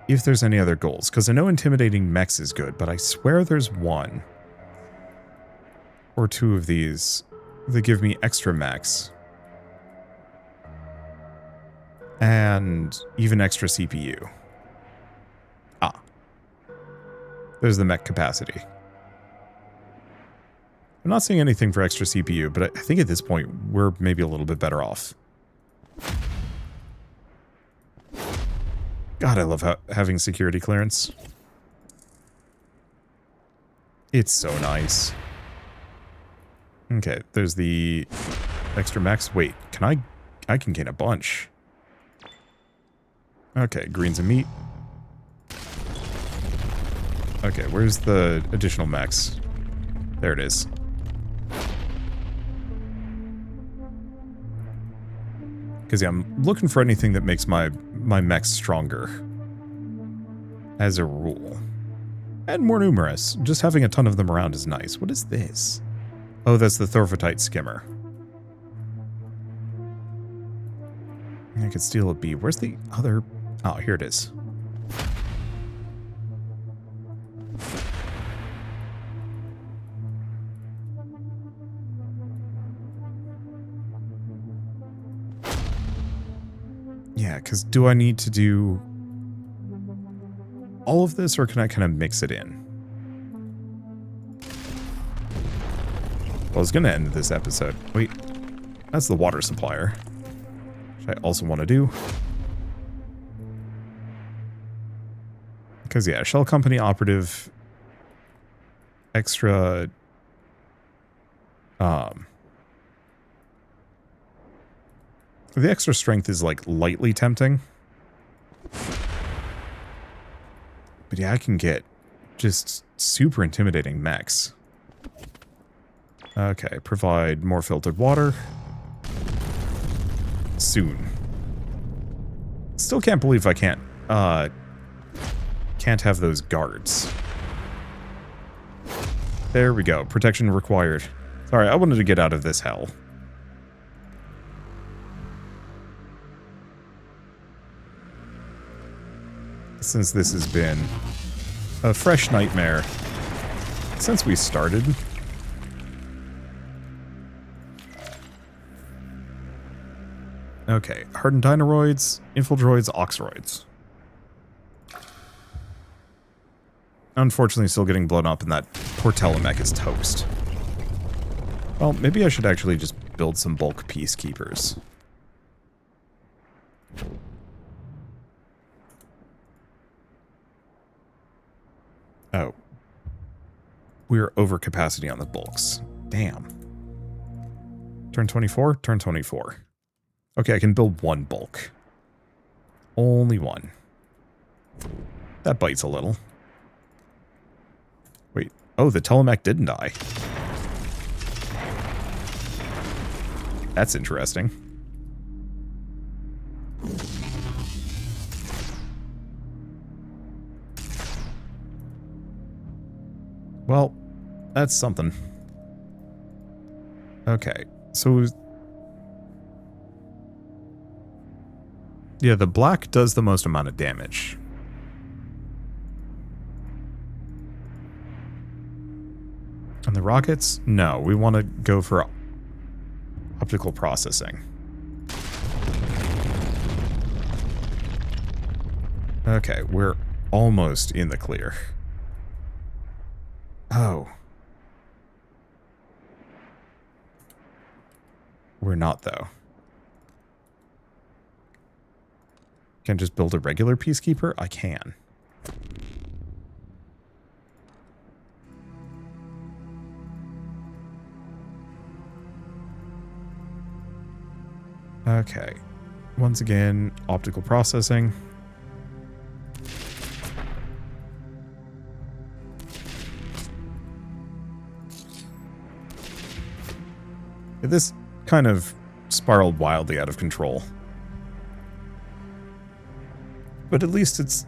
if there's any other goals. Because I know intimidating mechs is good, but I swear there's one or two of these that give me extra mechs. And even extra CPU. Ah. There's the mech capacity. I'm not seeing anything for extra CPU, but I think at this point, we're maybe a little bit better off. God, I love having security clearance. It's so nice. Okay, there's the extra max. Wait, I can gain a bunch. Okay, greens and meat. Okay, where's the additional max? There it is. Because yeah, I'm looking for anything that makes my mechs stronger. As a rule. And more numerous. Just having a ton of them around is nice. What is this? Oh, that's the Thorfotite skimmer. I could steal a bee. Where's the other... oh, here it is. Yeah, because do I need to do all of this, or can I kind of mix it in? Well, I was going to end this episode. Wait, that's the water supplier. Which I also want to do. Because, yeah, shell company operative, extra, the extra strength is, like, lightly tempting. But yeah, I can get just super intimidating mechs. Okay, provide more filtered water. Soon. Still can't believe I can't have those guards. There we go. Protection required. Sorry, I wanted to get out of this hell. Since this has been a fresh nightmare since we started. Okay, hardened dynoroids, infildroids, oxroids. Unfortunately, still getting blown up, and that poor telemech is toast. Well, maybe I should actually just build some bulk peacekeepers. Oh. We're over capacity on the bulks. Damn. Turn 24? Turn 24. Okay, I can build one bulk. Only one. That bites a little. Wait. Oh, the telemech didn't die. That's interesting. Well, that's something. Okay, so... yeah, the black does the most amount of damage. And the rockets? No, we want to go for optical processing. Okay, we're almost in the clear. Oh. We're not, though. Can I just build a regular peacekeeper? I can. Okay. Once again, optical processing. This kind of spiraled wildly out of control. But at least it's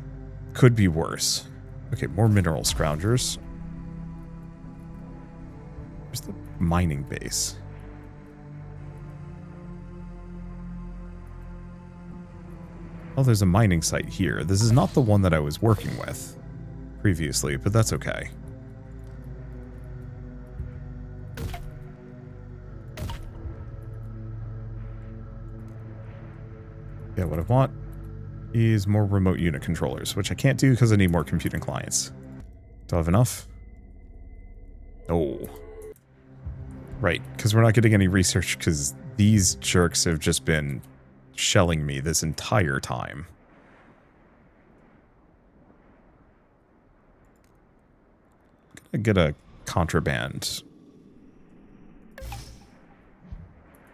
could be worse. Okay, more mineral scroungers. Where's the mining base? Oh, there's a mining site here. This is not the one that I was working with previously, but that's okay. Yeah, what I want is more remote unit controllers, which I can't do because I need more computing clients. Do I have enough? Oh. Right, because we're not getting any research because these jerks have just been shelling me this entire time. I'm gonna get a contraband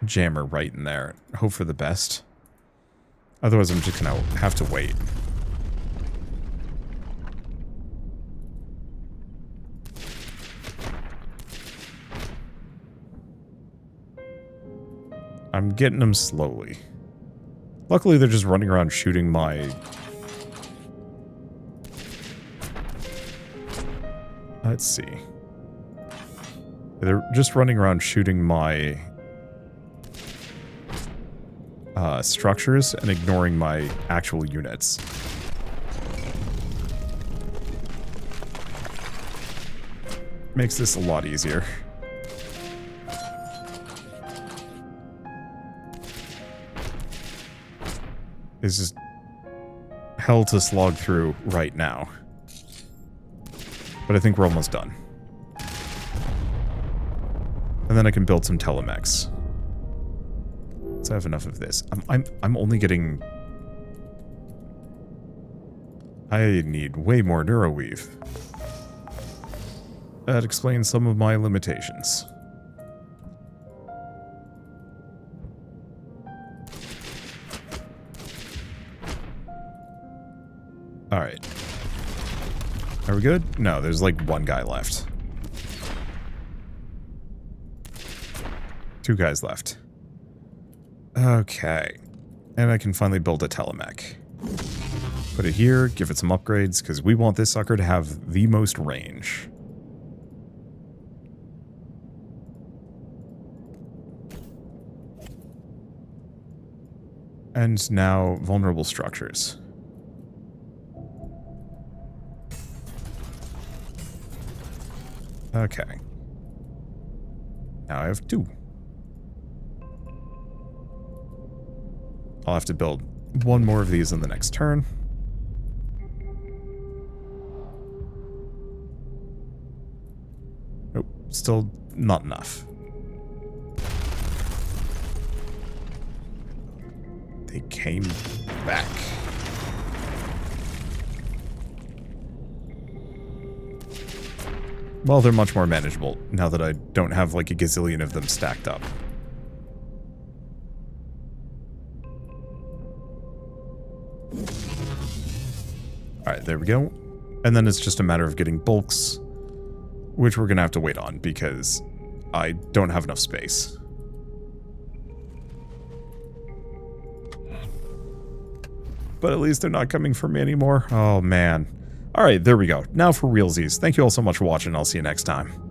jammer right in there. Hope for the best. Otherwise, I'm just gonna have to wait. I'm getting them slowly. Luckily, they're just running around shooting my... Let's see. They're just running around shooting my... structures and ignoring my actual units. Makes this a lot easier. It's just hell to slog through right now. But I think we're almost done. And then I can build some telemechs. Let's have enough of this. I'm only getting... I need way more neuroweave. That explains some of my limitations. Alright. Are we good? No, there's like one guy left. 2 guys left. Okay. And I can finally build a telemech. Put it here, give it some upgrades, because we want this sucker to have the most range. And now, vulnerable structures. Okay. Now I have 2. I'll have to build 1 more of these in the next turn. Nope, still not enough. They came back. Well, they're much more manageable now that I don't have like a gazillion of them stacked up. Alright, there we go. And then it's just a matter of getting bulks, which we're going to have to wait on because I don't have enough space. But at least they're not coming for me anymore. Oh, man. Alright, there we go. Now for realsies. Thank you all so much for watching. I'll see you next time.